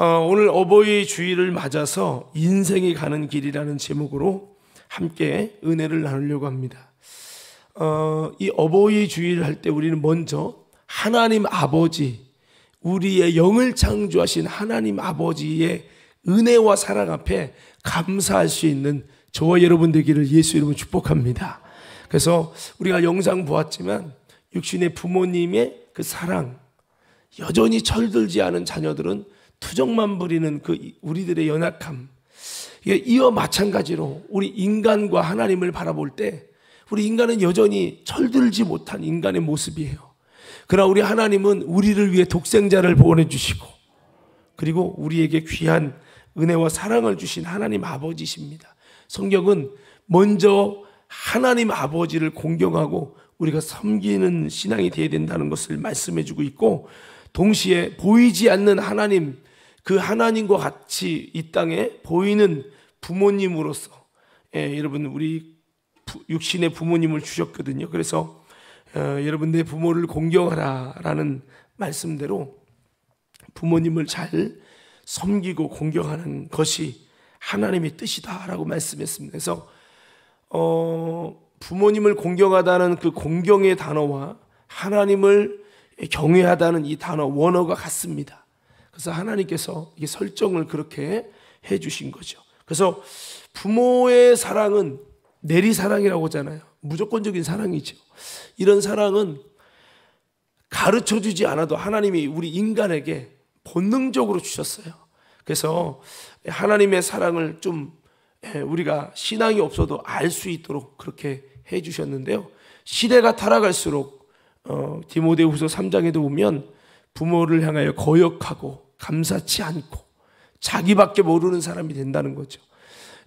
오늘 어버이 주일을 맞아서 인생이 가는 길이라는 제목으로 함께 은혜를 나누려고 합니다. 이 어버이 주일 할 때 우리는 먼저 하나님 아버지, 우리의 영을 창조하신 하나님 아버지의 은혜와 사랑 앞에 감사할 수 있는 저와 여러분 되기를 예수 이름으로 축복합니다. 그래서 우리가 영상 보았지만 육신의 부모님의 그 사랑, 여전히 철들지 않은 자녀들은 투정만 부리는 그 우리들의 연약함, 이와 마찬가지로 우리 인간과 하나님을 바라볼 때 우리 인간은 여전히 철들지 못한 인간의 모습이에요. 그러나 우리 하나님은 우리를 위해 독생자를 보내주시고 그리고 우리에게 귀한 은혜와 사랑을 주신 하나님 아버지십니다. 성경은 먼저 하나님 아버지를 공경하고 우리가 섬기는 신앙이 되어야 된다는 것을 말씀해 주고 있고, 동시에 보이지 않는 하나님, 그 하나님과 같이 이 땅에 보이는 부모님으로서 여러분 우리 육신의 부모님을 주셨거든요. 그래서 여러분 내 부모를 공경하라 라는 말씀대로 부모님을 잘 섬기고 공경하는 것이 하나님의 뜻이다라고 말씀했습니다. 그래서 부모님을 공경하다는 그 공경의 단어와 하나님을 경외하다는 이 단어 원어가 같습니다. 그래서 하나님께서 이 설정을 그렇게 해주신 거죠. 그래서 부모의 사랑은 내리사랑이라고 하잖아요. 무조건적인 사랑이죠. 이런 사랑은 가르쳐주지 않아도 하나님이 우리 인간에게 본능적으로 주셨어요. 그래서 하나님의 사랑을 좀 우리가 신앙이 없어도 알 수 있도록 그렇게 해주셨는데요. 시대가 타락할수록 디모데후서 3장에도 보면 부모를 향하여 거역하고 감사치 않고 자기밖에 모르는 사람이 된다는 거죠.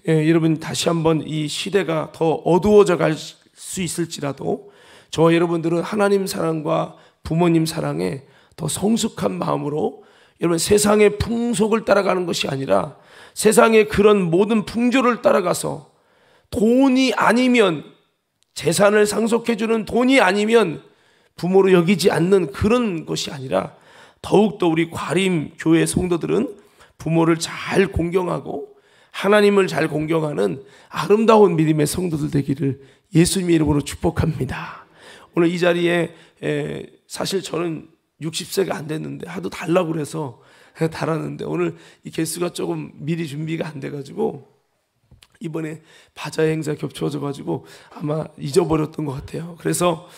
여러분 다시 한번 이 시대가 더 어두워져 갈 수 있을지라도 저와 여러분들은 하나님 사랑과 부모님 사랑에 더 성숙한 마음으로 여러분 세상의 풍속을 따라가는 것이 아니라 세상의 그런 모든 풍조를 따라가서 돈이 아니면, 재산을 상속해주는 돈이 아니면 부모로 여기지 않는 그런 것이 아니라 더욱더 우리 과림 교회 성도들은 부모를 잘 공경하고 하나님을 잘 공경하는 아름다운 믿음의 성도들 되기를 예수님의 이름으로 축복합니다. 오늘 이 자리에 사실 저는 60세가 안 됐는데 하도 달라고 그래서 달았는데 오늘 이 개수가 조금 미리 준비가 안 돼가지고 이번에 바자 행사 겹쳐져가지고 아마 잊어버렸던 것 같아요. 그래서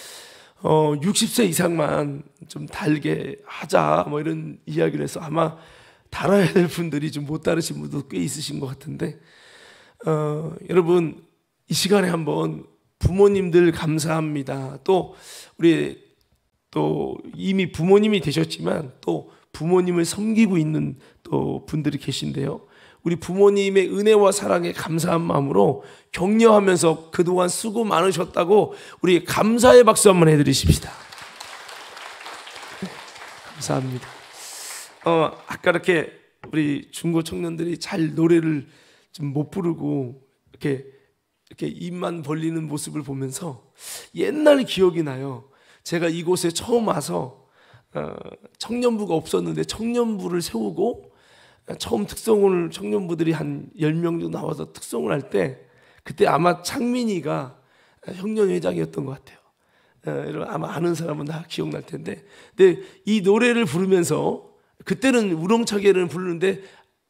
60세 이상만 좀 달게 하자 뭐 이런 이야기를 해서 아마 달아야 될 분들이 좀 못 다르신 분도 꽤 있으신 것 같은데 여러분 이 시간에 한번 부모님들 감사합니다. 또 우리 또 이미 부모님이 되셨지만 또 부모님을 섬기고 있는 또 분들이 계신데요. 우리 부모님의 은혜와 사랑에 감사한 마음으로 격려하면서 그동안 수고 많으셨다고 우리 감사의 박수 한번 해드리십시다. 감사합니다. 아까 이렇게 우리 중고 청년들이 잘 노래를 좀 못 부르고 이렇게 입만 벌리는 모습을 보면서 옛날 기억이 나요. 제가 이곳에 처음 와서 청년부가 없었는데 청년부를 세우고 처음 특성을 청년부들이 한 10명 정도 나와서 특성을 할 때 그때 아마 창민이가 형년회장이었던 것 같아요. 여러분 아마 아는 사람은 다 기억날 텐데, 근데 이 노래를 부르면서 그때는 우렁차게를 부르는데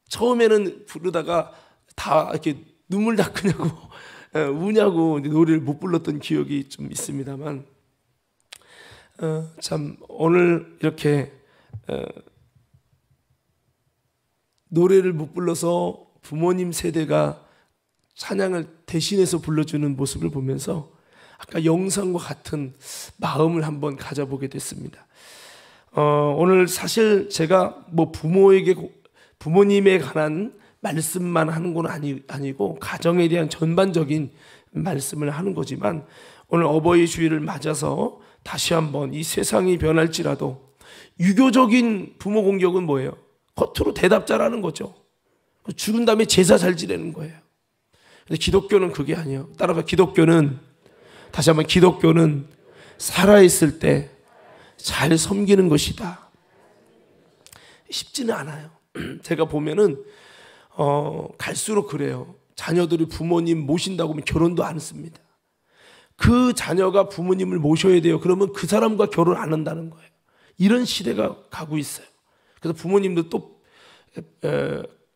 처음에는 부르다가 다 이렇게 눈물 닦으냐고 우냐고 노래를 못 불렀던 기억이 좀 있습니다만 참 오늘 이렇게 노래를 못 불러서 부모님 세대가 찬양을 대신해서 불러주는 모습을 보면서 아까 영상과 같은 마음을 한번 가져보게 됐습니다. 오늘 사실 제가 뭐 부모님에 관한 말씀만 하는 건 아니고 가정에 대한 전반적인 말씀을 하는 거지만 오늘 어버이 주일을 맞아서 다시 한번 이 세상이 변할지라도 유교적인 부모 공격은 뭐예요? 겉으로 대답 잘하는 거죠. 죽은 다음에 제사 잘 지내는 거예요. 근데 기독교는 그게 아니에요. 따라서 기독교는 다시 한번 기독교는 살아있을 때 잘 섬기는 것이다. 쉽지는 않아요. 제가 보면은 갈수록 그래요. 자녀들이 부모님 모신다고 하면 결혼도 안 했습니다. 그 자녀가 부모님을 모셔야 돼요. 그러면 그 사람과 결혼 안 한다는 거예요. 이런 시대가 가고 있어요. 그래서 부모님도 또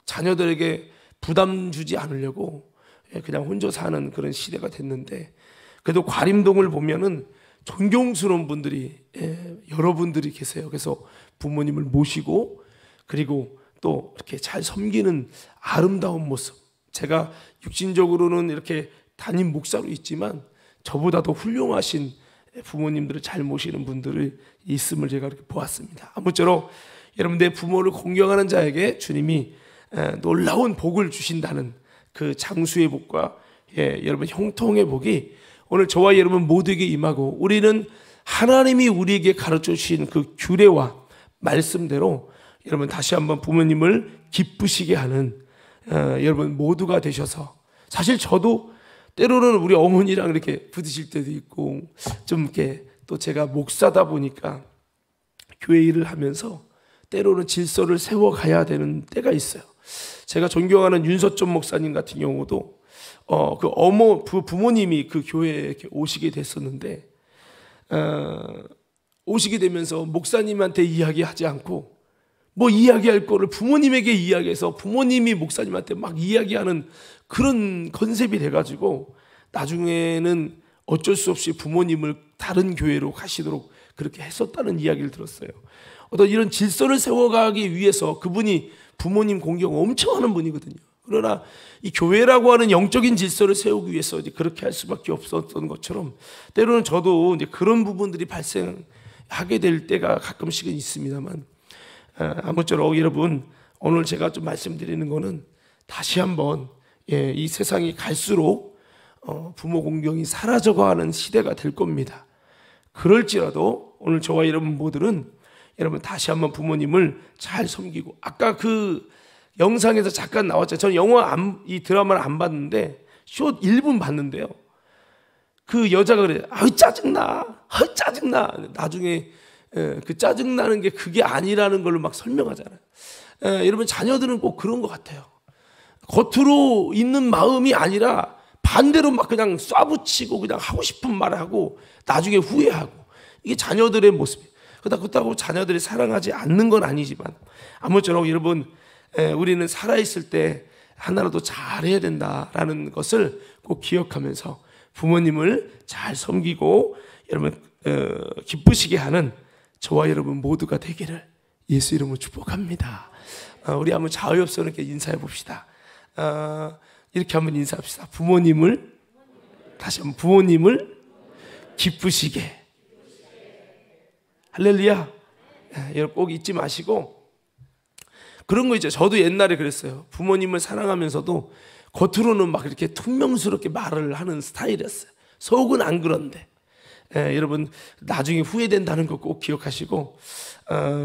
자녀들에게 부담 주지 않으려고 그냥 혼자 사는 그런 시대가 됐는데, 그래도 과림동을 보면은 존경스러운 분들이 여러분들이 계세요. 그래서 부모님을 모시고 그리고 또 이렇게 잘 섬기는 아름다운 모습. 제가 육신적으로는 이렇게 담임 목사로 있지만 저보다 더 훌륭하신 부모님들을 잘 모시는 분들이 있음을 제가 이렇게 보았습니다. 아무쪼록 여러분, 내 부모를 공경하는 자에게 주님이 놀라운 복을 주신다는 그 장수의 복과 여러분 형통의 복이 오늘 저와 여러분 모두에게 임하고, 우리는 하나님이 우리에게 가르쳐 주신 그 규례와 말씀대로 여러분 다시 한번 부모님을 기쁘시게 하는 여러분 모두가 되셔서, 사실 저도 때로는 우리 어머니랑 이렇게 부딪힐 때도 있고, 좀 이렇게 또 제가 목사다 보니까 교회 일을 하면서 때로는 질서를 세워가야 되는 때가 있어요. 제가 존경하는 윤서점 목사님 같은 경우도 그 부모님이 그 교회에 이렇게 오시게 됐었는데, 오시게 되면서 목사님한테 이야기하지 않고 뭐 이야기할 거를 부모님에게 이야기해서 부모님이 목사님한테 막 이야기하는 그런 컨셉이 돼가지고 나중에는 어쩔 수 없이 부모님을 다른 교회로 가시도록 그렇게 했었다는 이야기를 들었어요. 어떤 이런 질서를 세워가기 위해서 그분이 부모님 공경 엄청 하는 분이거든요. 그러나 이 교회라고 하는 영적인 질서를 세우기 위해서 이제 그렇게 할 수밖에 없었던 것처럼, 때로는 저도 이제 그런 부분들이 발생하게 될 때가 가끔씩은 있습니다만, 아무쪼록 여러분, 오늘 제가 좀 말씀드리는 거는 다시 한번 이 세상이 갈수록 부모 공경이 사라져가는 시대가 될 겁니다. 그럴지라도 오늘 저와 여러분 모두는 여러분 다시 한번 부모님을 잘 섬기고, 아까 그 영상에서 잠깐 나왔죠. 저는 이 드라마를 안 봤는데 숏 1분 봤는데요. 그 여자가 그래요. 아유 짜증나. 아유 짜증나. 나중에 그 짜증나는 게 그게 아니라는 걸로 막 설명하잖아요. 여러분 자녀들은 꼭 그런 것 같아요. 겉으로 있는 마음이 아니라 반대로 막 그냥 쏴붙이고 그냥 하고 싶은 말을 하고 나중에 후회하고, 이게 자녀들의 모습이에요. 그렇다고 자녀들이 사랑하지 않는 건 아니지만, 아무쪼록 여러분 우리는 살아있을 때 하나라도 잘해야 된다라는 것을 꼭 기억하면서 부모님을 잘 섬기고 여러분 기쁘시게 하는 저와 여러분 모두가 되기를 예수 이름으로 축복합니다. 우리 한번 자의없이 이렇게 인사해 봅시다. 이렇게 한번 인사합시다. 부모님을, 다시 한번 부모님을 기쁘시게. 할렐루야. 여러분 꼭 잊지 마시고, 그런 거 있죠. 저도 옛날에 그랬어요. 부모님을 사랑하면서도 겉으로는 막 이렇게 퉁명스럽게 말을 하는 스타일이었어요. 속은 안 그런데. 여러분 나중에 후회된다는 거 꼭 기억하시고,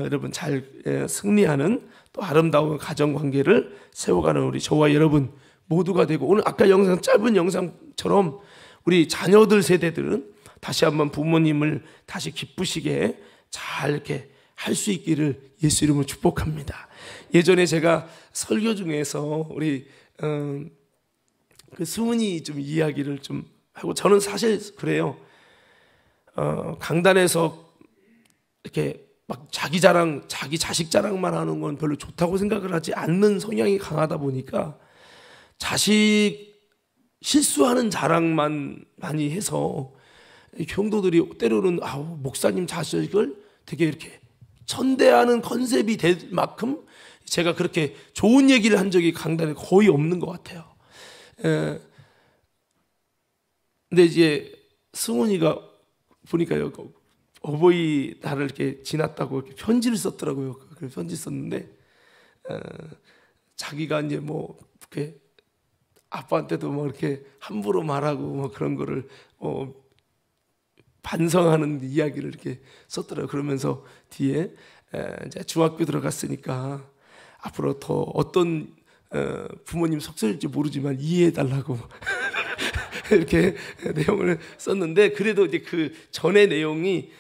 여러분 잘 승리하는 또 아름다운 가정관계를 세워가는 우리 저와 여러분 모두가 되고, 오늘 아까 영상, 짧은 영상처럼 우리 자녀들 세대들은 다시 한번 부모님을 다시 기쁘시게 잘 이렇게 할 수 있기를 예수 이름으로 축복합니다. 예전에 제가 설교 중에서 우리 그 수은이 좀 이야기를 좀 하고, 저는 사실 그래요. 강단에서 이렇게 막 자기 자랑, 자기 자식 자랑만 하는 건 별로 좋다고 생각을 하지 않는 성향이 강하다 보니까 자식 실수하는 자랑만 많이 해서 형도들이 때로는 목사님 자식을 되게 이렇게 천대하는 컨셉이 될 만큼 제가 그렇게 좋은 얘기를 한 적이 강단에 거의 없는 것 같아요. 근데 이제 승훈이가 보니까요, 어버이 날을 이렇게 지났다고 이렇게 편지를 썼더라고요. 그 편지 썼는데 자기가 이제 뭐 이렇게 아빠한테도 뭐 이렇게 함부로 말하고 뭐 그런 거를 반성하는 이야기를 이렇게 썼더라고요. 그러면서 뒤에 이제 중학교 들어갔으니까 앞으로 더 어떤 부모님 속설일지 모르지만 이해해달라고 이렇게 내용을 썼는데, 그래도 이제 그 전의 내용이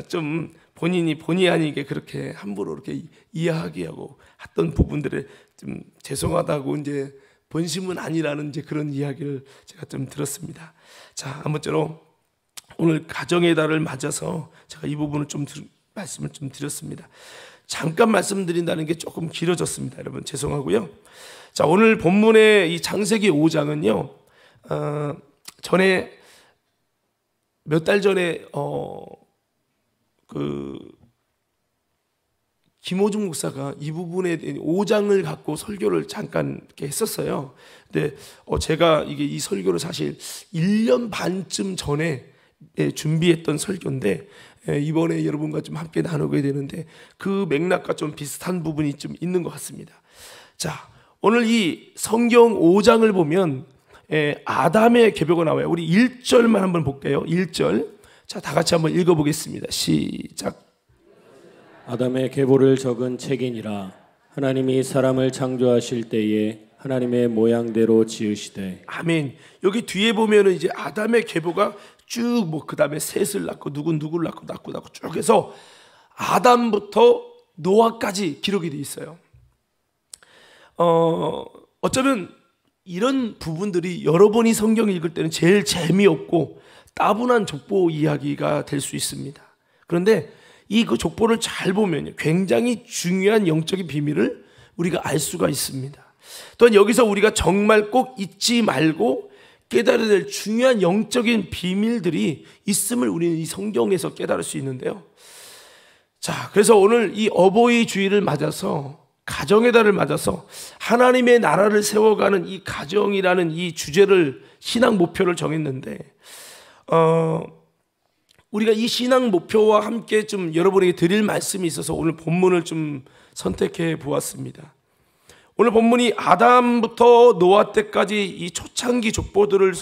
좀 본인이 본의 아니게 그렇게 함부로 이렇게 이해하게 하고 했던 부분들에 좀 죄송하다고 이제 본심은 아니라는 이제 그런 이야기를 제가 좀 들었습니다. 자, 아무쪼록 오늘 가정의 달을 맞아서 제가 이 부분을 좀 말씀을 좀 드렸습니다. 잠깐 말씀드린다는 게 조금 길어졌습니다. 여러분 죄송하고요. 자, 오늘 본문의 이 창세기 5장은요. 전에 몇 달 전에 김호중 목사가 이 부분에 5장을 갖고 설교를 잠깐 이렇게 했었어요. 근데 제가 이 설교를 사실 1년 반쯤 전에 준비했던 설교인데 이번에 여러분과 좀 함께 나누게 되는데 그 맥락과 좀 비슷한 부분이 좀 있는 것 같습니다. 자, 오늘 이 성경 5장을 보면 아담의 계보가 나와요. 우리 1절만 한번 볼게요. 1절. 자, 다 같이 한번 읽어보겠습니다. 시작. 아담의 계보를 적은 책이니라. 하나님이 사람을 창조하실 때에 하나님의 모양대로 지으시되. 아멘. 여기 뒤에 보면은 이제 아담의 계보가 쭉 그 다음에 셋을 낳고 누구를 낳고 쭉 해서 아담부터 노아까지 기록이 돼 있어요. 어쩌면 이런 부분들이 여러분이 성경 읽을 때는 제일 재미없고 따분한 족보 이야기가 될 수 있습니다. 그런데 그 족보를 잘 보면 굉장히 중요한 영적인 비밀을 우리가 알 수가 있습니다. 또한 여기서 우리가 정말 꼭 잊지 말고 깨달아야 될 중요한 영적인 비밀들이 있음을 우리는 이 성경에서 깨달을 수 있는데요. 자, 그래서 오늘 이 어버이 주일을 맞아서 가정의 달을 맞아서 하나님의 나라를 세워가는 이 가정이라는 이 주제를 신앙 목표를 정했는데 우리가 이 신앙 목표와 함께 좀 여러분에게 드릴 말씀이 있어서 오늘 본문을 좀 선택해 보았습니다. 오늘 본문이 아담부터 노아 때까지 이 초창기 족보들을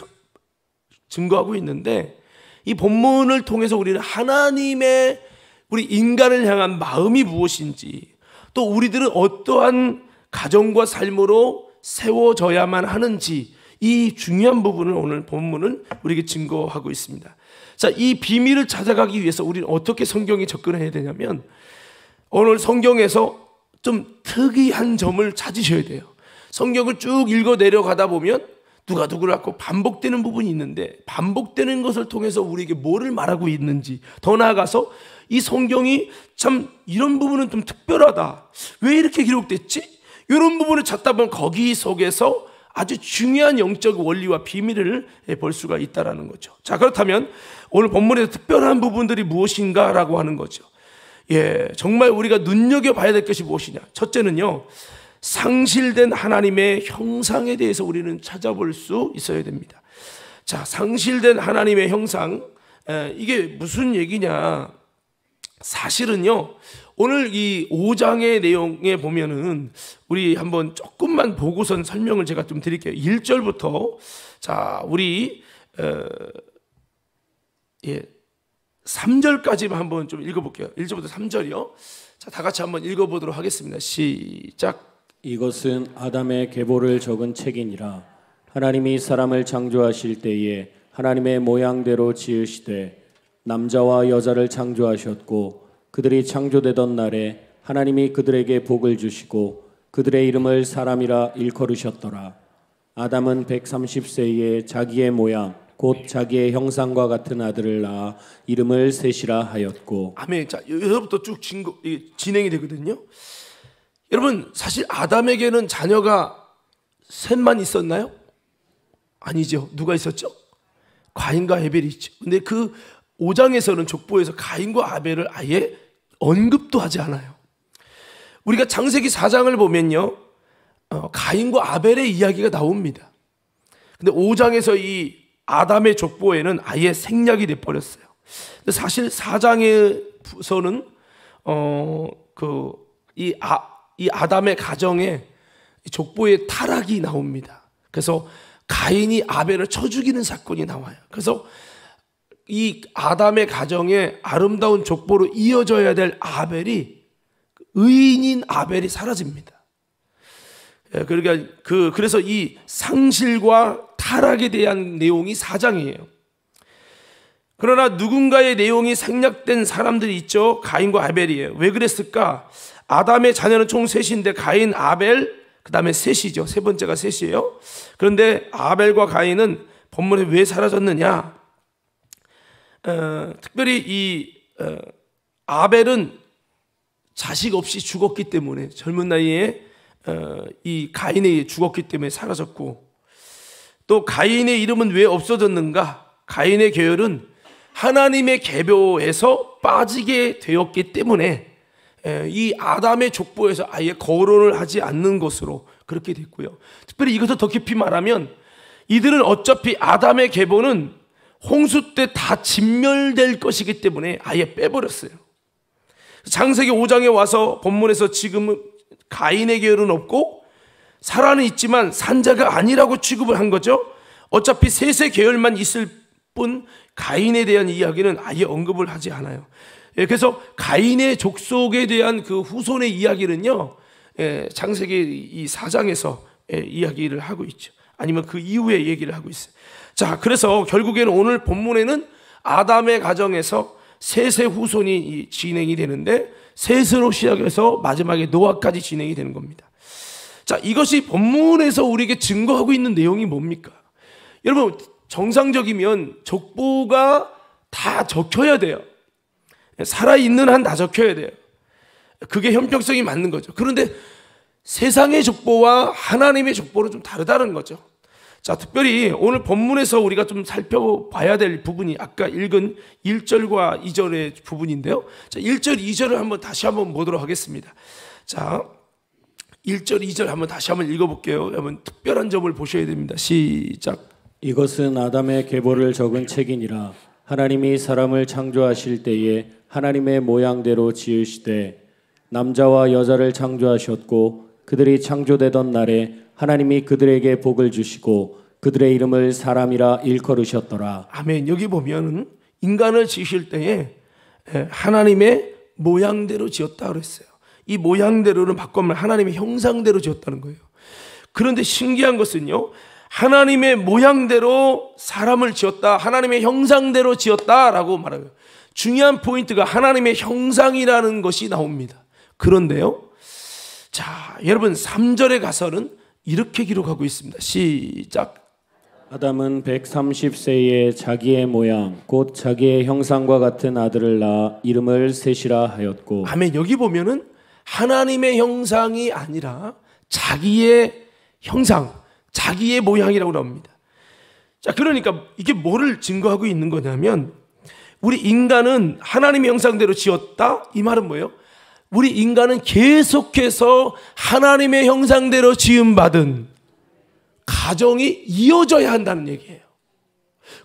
증거하고 있는데 이 본문을 통해서 우리는 하나님의 우리 인간을 향한 마음이 무엇인지 또 우리들은 어떠한 가정과 삶으로 세워져야만 하는지 이 중요한 부분을 오늘 본문은 우리에게 증거하고 있습니다. 자, 이 비밀을 찾아가기 위해서 우리는 어떻게 성경에 접근해야 되냐면 오늘 성경에서 좀 특이한 점을 찾으셔야 돼요. 성경을 쭉 읽어 내려가다 보면 누가 누구를 갖고 반복되는 부분이 있는데 반복되는 것을 통해서 우리에게 뭐를 말하고 있는지 더 나아가서 이 성경이 참 이런 부분은 좀 특별하다. 왜 이렇게 기록됐지? 이런 부분을 찾다 보면 거기 속에서 아주 중요한 영적 원리와 비밀을 볼 수가 있다는 거죠. 자, 그렇다면 오늘 본문에서 특별한 부분들이 무엇인가라고 하는 거죠. 정말 우리가 눈여겨봐야 될 것이 무엇이냐. 첫째는요, 상실된 하나님의 형상에 대해서 우리는 찾아볼 수 있어야 됩니다. 자, 상실된 하나님의 형상, 이게 무슨 얘기냐. 사실은요, 오늘 이 5장의 내용에 보면은 우리 한번 조금만 보고선 설명을 제가 좀 드릴게요. 1절부터 자, 우리 3절까지만 한번 좀 읽어볼게요. 1절부터 3절이요. 자, 다 같이 한번 읽어보도록 하겠습니다. 시작. 이것은 아담의 계보를 적은 책이니라. 하나님이 사람을 창조하실 때에 하나님의 모양대로 지으시되 남자와 여자를 창조하셨고 그들이 창조되던 날에 하나님이 그들에게 복을 주시고 그들의 이름을 사람이라 일컬으셨더라. 아담은 130세에 자기의 모양 곧 자기의 형상과 같은 아들을 낳아 이름을 셋이라 하였고. 아멘. 자, 여기서부터 쭉 진행이 되거든요. 여러분, 사실 아담에게는 자녀가 셋만 있었나요? 아니죠. 누가 있었죠? 가인과 아벨이 있죠. 근데 그 5장에서는 족보에서 가인과 아벨을 아예 언급도 하지 않아요. 우리가 창세기 4장을 보면요, 가인과 아벨의 이야기가 나옵니다. 근데 5장에서 이 아담의 족보에는 아예 생략이 돼버렸어요. 근데 사실 4장에서는 이 아담의 가정에 족보에 타락이 나옵니다. 그래서 가인이 아벨을 쳐 죽이는 사건이 나와요. 그래서 이 아담의 가정에 아름다운 족보로 이어져야 될 아벨이, 의인인 아벨이 사라집니다. 그러니까 그래서 이 상실과 타락에 대한 내용이 4장이에요. 그러나 누군가의 내용이 생략된 사람들이 있죠. 가인과 아벨이에요. 왜 그랬을까? 아담의 자녀는 총 셋인데 가인, 아벨, 그 다음에 셋이죠. 세 번째가 셋이에요. 그런데 아벨과 가인은 본문에 왜 사라졌느냐? 특별히 이 아벨은 자식 없이 죽었기 때문에, 젊은 나이에 이 가인이 죽었기 때문에 사라졌고, 또 가인의 이름은 왜 없어졌는가? 가인의 계열은 하나님의 계보에서 빠지게 되었기 때문에 이 아담의 족보에서 아예 거론을 하지 않는 것으로 그렇게 됐고요. 특별히 이것을 더 깊이 말하면 이들은 어차피 아담의 계보는 홍수 때 다 진멸될 것이기 때문에 아예 빼버렸어요. 창세기 5장에 와서 본문에서 지금은 가인의 계열은 없고 사라는 있지만 산자가 아니라고 취급을 한 거죠. 어차피 셋의 계열만 있을 뿐 가인에 대한 이야기는 아예 언급을 하지 않아요. 그래서 가인의 족속에 대한 그 후손의 이야기는요, 창세기 이 4장에서 이야기를 하고 있죠. 아니면 그 이후에 얘기를 하고 있어요. 자, 그래서 결국에는 오늘 본문에는 아담의 가정에서 셋의 후손이 진행이 되는데, 셋으로 시작해서 마지막에 노아까지 진행이 되는 겁니다. 자, 이것이 본문에서 우리에게 증거하고 있는 내용이 뭡니까? 여러분, 정상적이면 족보가 다 적혀야 돼요. 살아있는 한 다 적혀야 돼요. 그게 형평성이 맞는 거죠. 그런데 세상의 족보와 하나님의 족보는 좀 다르다는 거죠. 자, 특별히 오늘 본문에서 우리가 좀 살펴봐야 될 부분이 아까 읽은 1절과 2절의 부분인데요. 자, 1절, 2절을 한번 다시 한번 보도록 하겠습니다. 자, 1절, 2절 한번 다시 한번 읽어볼게요. 여러분, 특별한 점을 보셔야 됩니다. 시작. 이것은 아담의 계보를 적은 책이니라. 하나님이 사람을 창조하실 때에 하나님의 모양대로 지으시되 남자와 여자를 창조하셨고 그들이 창조되던 날에 하나님이 그들에게 복을 주시고 그들의 이름을 사람이라 일컬으셨더라. 아멘. 여기 보면은 인간을 지으실 때에 하나님의 모양대로 지었다 그랬어요. 이 모양대로는 바꾸면 하나님의 형상대로 지었다는 거예요. 그런데 신기한 것은요, 하나님의 모양대로 사람을 지었다, 하나님의 형상대로 지었다라고 말해요. 중요한 포인트가 하나님의 형상이라는 것이 나옵니다. 그런데요, 자, 여러분 3절에 가서는 이렇게 기록하고 있습니다. 시작. 아담은 130세에 자기의 모양 곧 자기의 형상과 같은 아들을 낳아 이름을 셋이라 하였고. 아멘. 여기 보면은 하나님의 형상이 아니라 자기의 형상, 자기의 모양이라고 나옵니다. 자, 그러니까 이게 뭐를 증거하고 있는 거냐면, 우리 인간은 하나님의 형상대로 지었다, 이 말은 뭐예요? 우리 인간은 계속해서 하나님의 형상대로 지음받은 가정이 이어져야 한다는 얘기예요.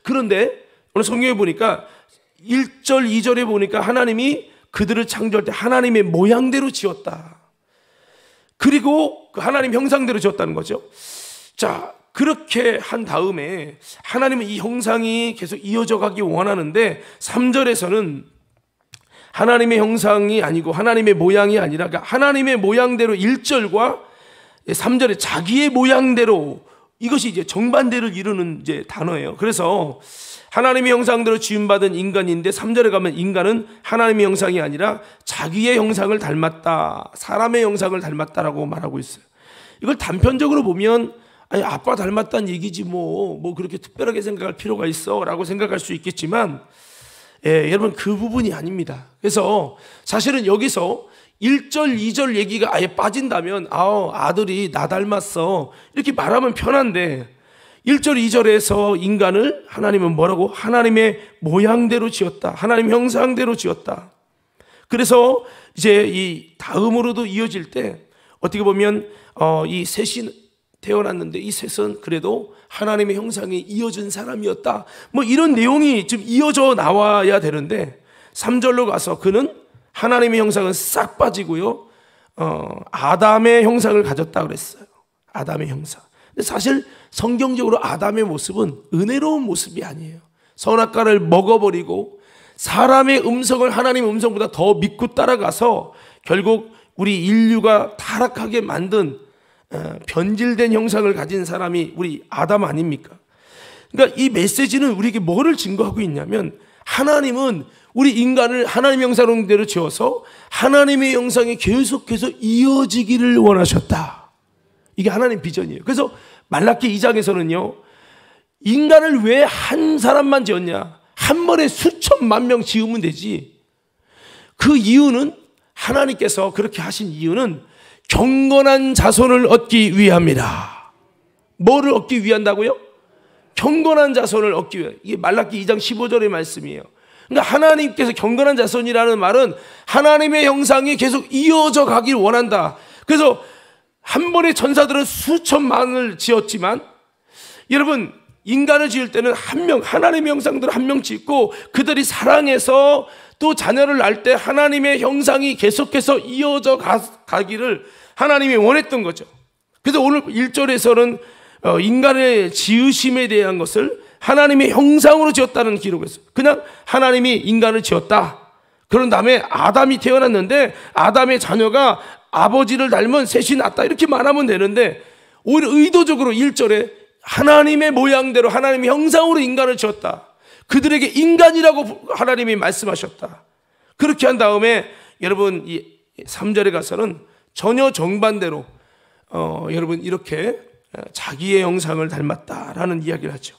그런데 오늘 성경에 보니까 1절, 2절에 보니까 하나님이 그들을 창조할 때 하나님의 모양대로 지었다. 그리고 그 하나님 형상대로 지었다는 거죠. 자, 그렇게 한 다음에 하나님은 이 형상이 계속 이어져 가기 원하는데 3절에서는 하나님의 형상이 아니고 하나님의 모양이 아니라 하나님의 모양대로 1절과 3절에 자기의 모양대로, 이것이 이제 정반대를 이루는 이제 단어예요. 그래서 하나님의 형상대로 지음받은 인간인데 3절에 가면 인간은 하나님의 형상이 아니라 자기의 형상을 닮았다, 사람의 형상을 닮았다라고 말하고 있어요. 이걸 단편적으로 보면 아니, 아빠 닮았다는 얘기지 뭐 그렇게 특별하게 생각할 필요가 있어 라고 생각할 수 있겠지만, 여러분 그 부분이 아닙니다. 그래서 사실은 여기서 1절, 2절 얘기가 아예 빠진다면 아들이 나 닮았어 이렇게 말하면 편한데, 1절, 2절에서 인간을 하나님은 뭐라고? 하나님의 모양대로 지었다, 하나님 형상대로 지었다. 그래서 이제 이 다음으로도 이어질 때 어떻게 보면 이 셋이 태어났는데 이 셋은 그래도 하나님의 형상이 이어진 사람이었다, 뭐 이런 내용이 좀 이어져 나와야 되는데 3절로 가서 그는 하나님의 형상은 싹 빠지고요, 아담의 형상을 가졌다 그랬어요. 아담의 형상. 근데 사실 성경적으로 아담의 모습은 은혜로운 모습이 아니에요. 선악과를 먹어버리고 사람의 음성을 하나님의 음성보다 더 믿고 따라가서 결국 우리 인류가 타락하게 만든 변질된 형상을 가진 사람이 우리 아담 아닙니까? 그러니까 이 메시지는 우리에게 뭐를 증거하고 있냐면, 하나님은 우리 인간을 하나님의 형상대로 지어서 하나님의 형상이 계속해서 이어지기를 원하셨다. 이게 하나님 비전이에요. 그래서 말라기 2장에서는요, 인간을 왜 한 사람만 지었냐? 한 번에 수천만 명 지으면 되지. 그 이유는, 하나님께서 그렇게 하신 이유는 경건한 자손을 얻기 위함이라. 뭐를 얻기 위한다고요? 경건한 자손을 얻기 위해. 이게 말라기 2장 15절의 말씀이에요. 그러니까 하나님께서 경건한 자손이라는 말은 하나님의 형상이 계속 이어져 가길 원한다. 그래서 한 번에 전사들은 수천만을 지었지만, 여러분, 인간을 지을 때는 한 명, 하나님의 형상들을 한 명 짓고 그들이 사랑해서 또 자녀를 낳을 때 하나님의 형상이 계속해서 이어져 가기를 하나님이 원했던 거죠. 그래서 오늘 1절에서는 인간의 지으심에 대한 것을 하나님의 형상으로 지었다는 기록을 했어요. 그냥 하나님이 인간을 지었다. 그런 다음에 아담이 태어났는데 아담의 자녀가 아버지를 닮은 셋이 낳았다. 이렇게 말하면 되는데, 오히려 의도적으로 1절에 하나님의 모양대로 하나님의 형상으로 인간을 지었다. 그들에게 인간이라고 하나님이 말씀하셨다. 그렇게 한 다음에 여러분 이 3절에 가서는 전혀 정반대로 여러분 이렇게 자기의 형상을 닮았다라는 이야기를 하죠.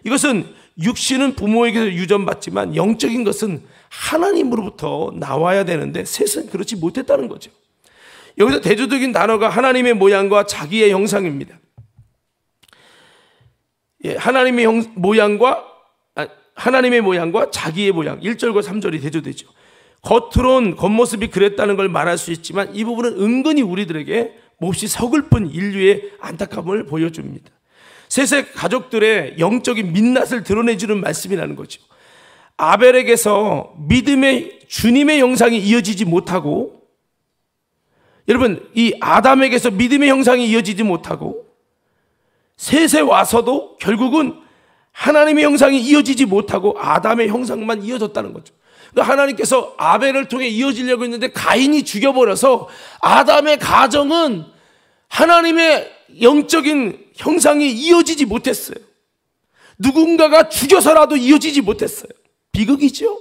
이것은 육신은 부모에게서 유전받지만 영적인 것은 하나님으로부터 나와야 되는데 셋은 그렇지 못했다는 거죠. 여기서 대조적인 단어가 하나님의 모양과 자기의 형상입니다. 하나님의 모양과 자기의 모양, 1절과 3절이 대조되죠. 겉으론 겉모습이 그랬다는 걸 말할 수 있지만 이 부분은 은근히 우리들에게 몹시 서글픈 인류의 안타까움을 보여줍니다. 셋의 가족들의 영적인 민낯을 드러내주는 말씀이라는 거죠. 아벨에게서 믿음의 주님의 형상이 이어지지 못하고, 여러분 이 아담에게서 믿음의 형상이 이어지지 못하고, 셋에 와서도 결국은 하나님의 형상이 이어지지 못하고 아담의 형상만 이어졌다는 거죠. 그러니까 하나님께서 아벨을 통해 이어지려고 했는데 가인이 죽여버려서 아담의 가정은 하나님의 영적인 형상이 이어지지 못했어요. 누군가가 죽여서라도 이어지지 못했어요. 비극이죠.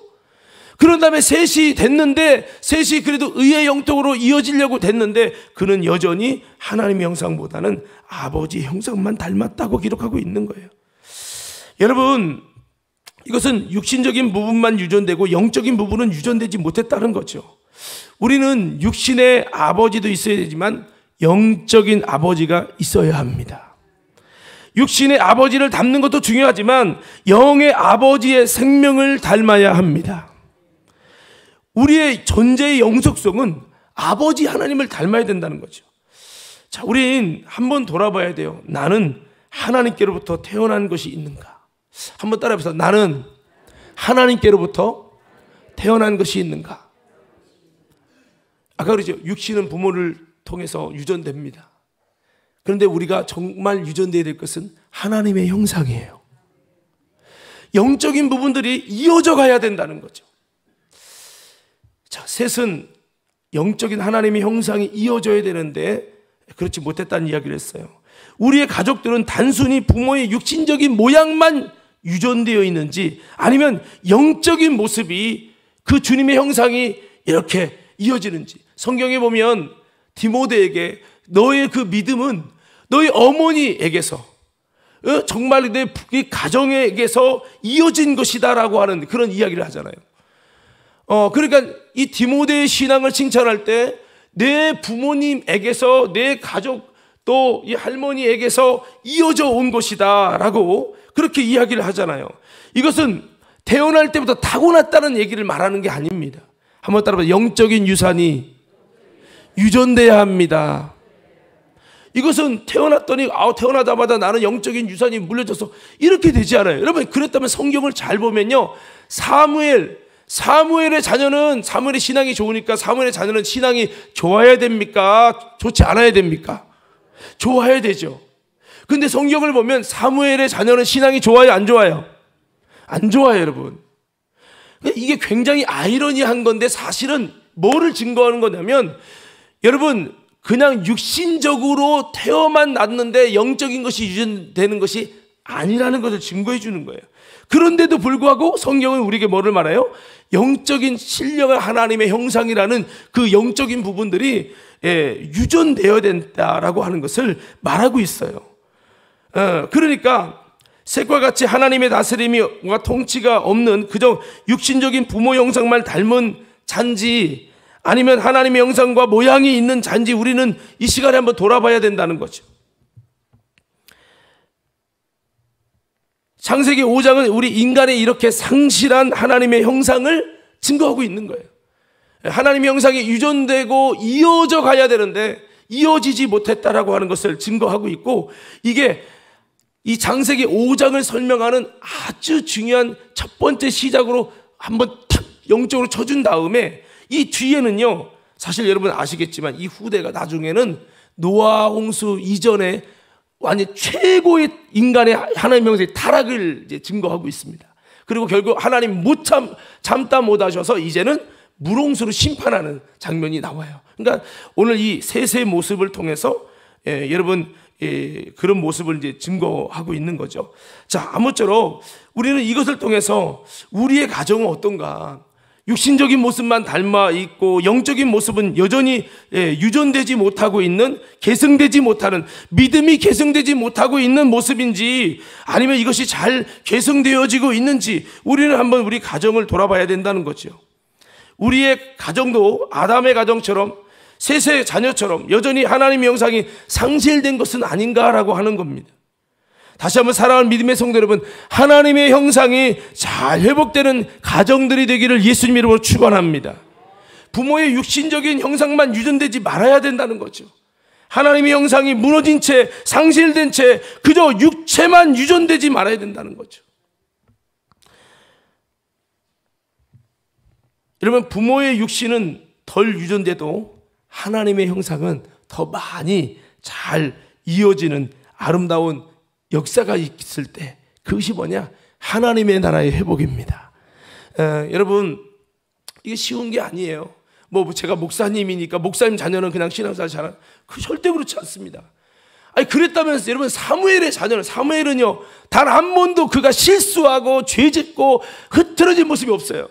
그런 다음에 셋이 됐는데, 셋이 그래도 의의 영통으로 이어지려고 됐는데 그는 여전히 하나님의 형상보다는 아버지의 형상만 닮았다고 기록하고 있는 거예요. 여러분, 이것은 육신적인 부분만 유전되고 영적인 부분은 유전되지 못했다는 거죠. 우리는 육신의 아버지도 있어야 되지만 영적인 아버지가 있어야 합니다. 육신의 아버지를 닮는 것도 중요하지만 영의 아버지의 생명을 닮아야 합니다. 우리의 존재의 영속성은 아버지 하나님을 닮아야 된다는 거죠. 자, 우린 한번 돌아봐야 돼요. 나는 하나님께로부터 태어난 것이 있는가? 한번 따라해보세요. 나는 하나님께로부터 태어난 것이 있는가? 아까 그러죠. 육신은 부모를 통해서 유전됩니다. 그런데 우리가 정말 유전되어야 될 것은 하나님의 형상이에요. 영적인 부분들이 이어져 가야 된다는 거죠. 자, 셋은 영적인 하나님의 형상이 이어져야 되는데 그렇지 못했다는 이야기를 했어요. 우리의 가족들은 단순히 부모의 육신적인 모양만 유전되어 있는지 아니면 영적인 모습이 그 주님의 형상이 이렇게 이어지는지. 성경에 보면 디모데에게 너의 그 믿음은 너희 어머니에게서 정말 내 가정에게서 이어진 것이다라고 하는 그런 이야기를 하잖아요. 그러니까 이 디모데의 신앙을 칭찬할 때 내 부모님에게서, 내 가족 또 이 할머니에게서 이어져 온 것이다라고 그렇게 이야기를 하잖아요. 이것은 태어날 때부터 타고났다는 얘기를 말하는 게 아닙니다. 한번 따라봐. 영적인 유산이 유전돼야 합니다. 이것은 태어났더니 태어나자마자 나는 영적인 유산이 물려져서 이렇게 되지 않아요. 여러분, 그랬다면 성경을 잘 보면요, 사무엘의 자녀는, 사무엘의 신앙이 좋으니까 사무엘의 자녀는 신앙이 좋아야 됩니까? 좋지 않아야 됩니까? 좋아야 되죠. 근데 성경을 보면 사무엘의 자녀는 신앙이 좋아요, 안 좋아요? 안 좋아요, 여러분. 이게 굉장히 아이러니한 건데 사실은 뭐를 증거하는 거냐면, 여러분, 그냥 육신적으로 태어만 났는데 영적인 것이 유전되는 것이 아니라는 것을 증거해 주는 거예요. 그런데도 불구하고 성경은 우리에게 뭐를 말해요? 영적인 신령한 하나님의 형상이라는 그 영적인 부분들이 유전되어야 된다라고 하는 것을 말하고 있어요. 그러니까 색과 같이 하나님의 다스림과 통치가 없는 그저 육신적인 부모 형상만 닮은 잔지, 아니면 하나님의 형상과 모양이 있는 잔지, 우리는 이 시간에 한번 돌아봐야 된다는 거죠. 창세기 5장은 우리 인간의 이렇게 상실한 하나님의 형상을 증거하고 있는 거예요. 하나님의 형상이 유전되고 이어져 가야 되는데 이어지지 못했다라고 하는 것을 증거하고 있고, 이게 이 창세기 5장을 설명하는 아주 중요한 첫 번째 시작으로 한번 탁 영적으로 쳐준 다음에, 이 뒤에는요, 사실 여러분 아시겠지만 이 후대가 나중에는 노아 홍수 이전에 완전 최고의 인간의 하나님의 형상의 타락을 이제 증거하고 있습니다. 그리고 결국 하나님 참다 못하셔서 이제는 물홍수로 심판하는 장면이 나와요. 그러니까 오늘 이 셋의 모습을 통해서 여러분 그런 모습을 이제 증거하고 있는 거죠. 자, 아무쪼록 우리는 이것을 통해서 우리의 가정은 어떤가, 육신적인 모습만 닮아 있고 영적인 모습은 여전히 유전되지 못하고 있는, 계승되지 못하는, 믿음이 계승되지 못하고 있는 모습인지, 아니면 이것이 잘 계승되어지고 있는지 우리는 한번 우리 가정을 돌아봐야 된다는 거죠. 우리의 가정도 아담의 가정처럼 셋의 자녀처럼 여전히 하나님의 형상이 상실된 것은 아닌가라고 하는 겁니다. 다시 한번 사랑하는 믿음의 성도 여러분, 하나님의 형상이 잘 회복되는 가정들이 되기를 예수님 이름으로 축원합니다. 부모의 육신적인 형상만 유전되지 말아야 된다는 거죠. 하나님의 형상이 무너진 채, 상실된 채 그저 육체만 유전되지 말아야 된다는 거죠. 여러분, 부모의 육신은 덜 유전돼도 하나님의 형상은 더 많이 잘 이어지는 아름다운 역사가 있을 때, 그것이 뭐냐? 하나님의 나라의 회복입니다. 여러분, 이게 쉬운 게 아니에요. 뭐 제가 목사님이니까 목사님 자녀는 그냥 신앙생활 잘하는, 그 절대 그렇지 않습니다. 아니, 그랬다면 여러분, 사무엘의 자녀는, 사무엘은요 단 한 번도 그가 실수하고 죄짓고 흐트러진 모습이 없어요.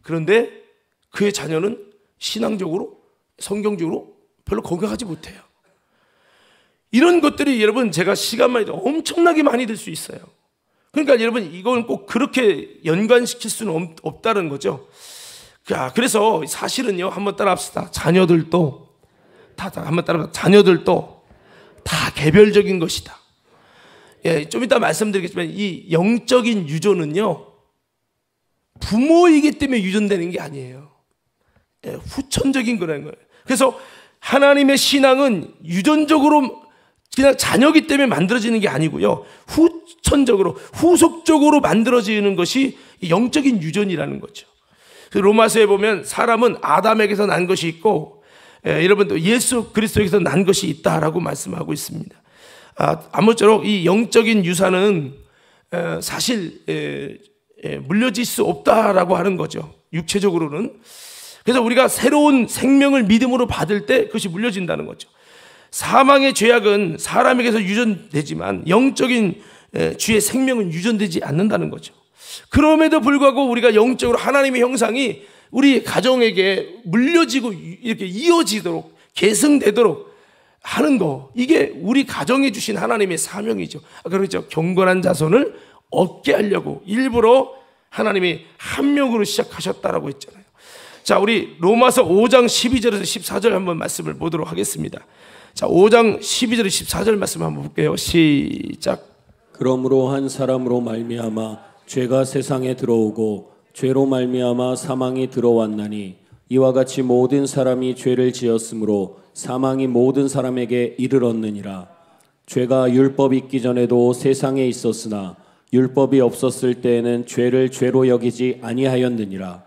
그런데 그의 자녀는 신앙적으로, 성경적으로 별로 건강하지 못해요. 이런 것들이 여러분, 제가 시간만 해도 엄청나게 많이 들 수 있어요. 그러니까 여러분, 이건 꼭 그렇게 연관시킬 수는 없다는 거죠. 그래서 사실은요, 한번 따라합시다. 자녀들도 다 개별적인 것이다. 좀 이따 말씀드리겠지만 이 영적인 유전은요, 부모이기 때문에 유전되는 게 아니에요. 후천적인 거라는 거예요. 그래서 하나님의 신앙은 유전적으로 그냥 자녀기 때문에 만들어지는 게 아니고요, 후천적으로, 후속적으로 만들어지는 것이 영적인 유전이라는 거죠. 로마서에 보면 사람은 아담에게서 난 것이 있고, 여러분도 예수 그리스도에게서 난 것이 있다라고 말씀하고 있습니다. 아무쪼록 이 영적인 유산은 사실 물려질 수 없다라고 하는 거죠, 육체적으로는. 그래서 우리가 새로운 생명을 믿음으로 받을 때 그것이 물려진다는 거죠. 사망의 죄악은 사람에게서 유전되지만 영적인 주의 생명은 유전되지 않는다는 거죠. 그럼에도 불구하고 우리가 영적으로 하나님의 형상이 우리 가정에게 물려지고 이렇게 이어지도록, 계승되도록 하는 거, 이게 우리 가정에 주신 하나님의 사명이죠. 그렇죠. 경건한 자손을 얻게 하려고 일부러 하나님이 한 명으로 시작하셨다라고 했잖아요. 자, 우리 로마서 5장 12절에서 14절 한번 말씀을 보도록 하겠습니다. 자, 5장 12절 14절 말씀 한번 볼게요. 시작. 그러므로 한 사람으로 말미암아 죄가 세상에 들어오고 죄로 말미암아 사망이 들어왔나니, 이와 같이 모든 사람이 죄를 지었으므로 사망이 모든 사람에게 이르렀느니라. 죄가 율법 있기 전에도 세상에 있었으나 율법이 없었을 때에는 죄를 죄로 여기지 아니하였느니라.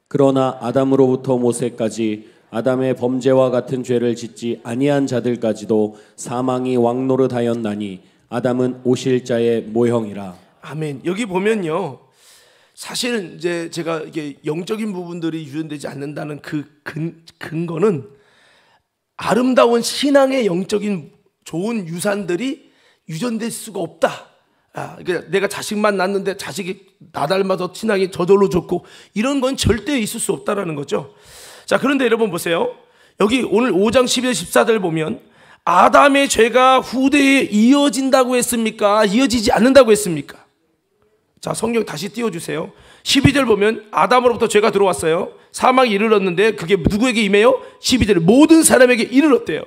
그러나 아담으로부터 모세까지 아담의 범죄와 같은 죄를 짓지 아니한 자들까지도 사망이 왕노릇하였나니 아담은 오실 자의 모형이라. 아멘. 여기 보면요, 사실은 이제 제가 이게 영적인 부분들이 유전되지 않는다는 그 근거는 아름다운 신앙의 영적인 좋은 유산들이 유전될 수가 없다. 그러니까 내가 자식만 낳는데 자식이 나 닮아서 신앙이 저절로 좋고 이런 건 절대 있을 수 없다라는 거죠. 자, 그런데 여러분 보세요. 여기 오늘 5장 12절 14절 보면 아담의 죄가 후대에 이어진다고 했습니까? 이어지지 않는다고 했습니까? 자, 성경 다시 띄워주세요. 12절 보면 아담으로부터 죄가 들어왔어요. 사망이 이르렀는데 그게 누구에게 임해요? 12절 모든 사람에게 이르렀대요.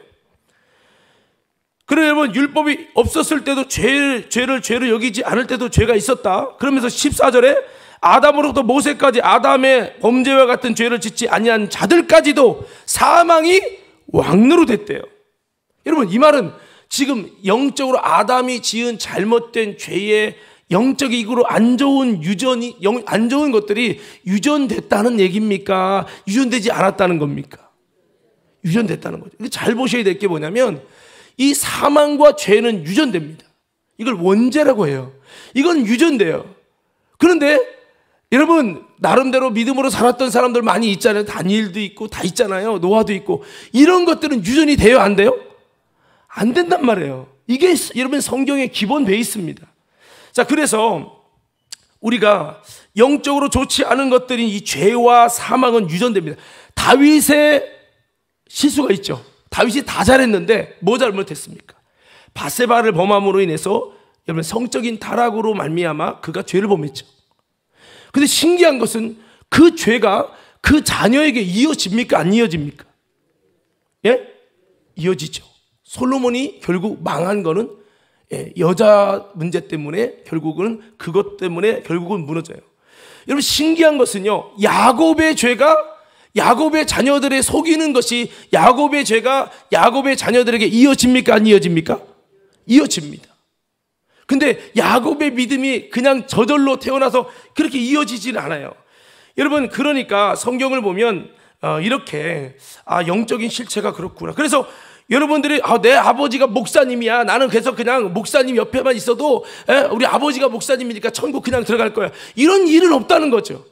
그러면 여러분 율법이 없었을 때도 죄를 여기지 않을 때도 죄가 있었다. 그러면서 14절에 아담으로부터 모세까지 아담의 범죄와 같은 죄를 짓지 아니한 자들까지도 사망이 왕노로 됐대요. 여러분 이 말은 지금 영적으로 아담이 지은 잘못된 죄의 영적으로 안 좋은 안 좋은 것들이 유전됐다는 얘기입니까? 유전되지 않았다는 겁니까? 유전됐다는 거죠. 잘 보셔야 될 게 뭐냐면 이 사망과 죄는 유전됩니다. 이걸 원죄라고 해요. 이건 유전돼요. 그런데 여러분 나름대로 믿음으로 살았던 사람들 많이 있잖아요. 다니엘도 있고 다 있잖아요. 노아도 있고 이런 것들은 유전이 돼요? 안 돼요? 안 된단 말이에요. 이게 여러분 성경의 기본 베이스입니다. 자, 그래서 우리가 영적으로 좋지 않은 것들인 이 죄와 사망은 유전됩니다. 다윗의 실수가 있죠. 다윗이 다 잘했는데 뭐 잘못했습니까? 바세바를 범함으로 인해서 여러분 성적인 타락으로 말미암아 그가 죄를 범했죠. 근데 신기한 것은 그 죄가 그 자녀에게 이어집니까? 안 이어집니까? 예? 이어지죠. 솔로몬이 결국 망한 거는 여자 문제 때문에 결국은 그것 때문에 결국은 무너져요. 여러분 신기한 것은요, 야곱의 죄가 야곱의 자녀들의 속이는 것이 야곱의 죄가 야곱의 자녀들에게 이어집니까? 안 이어집니까? 이어집니다. 근데 야곱의 믿음이 그냥 저절로 태어나서 그렇게 이어지지는 않아요. 여러분 그러니까 성경을 보면 이렇게 영적인 실체가 그렇구나. 그래서 여러분들이 내 아버지가 목사님이야. 나는 그래서 그냥 목사님 옆에만 있어도 우리 아버지가 목사님이니까 천국 그냥 들어갈 거야. 이런 일은 없다는 거죠.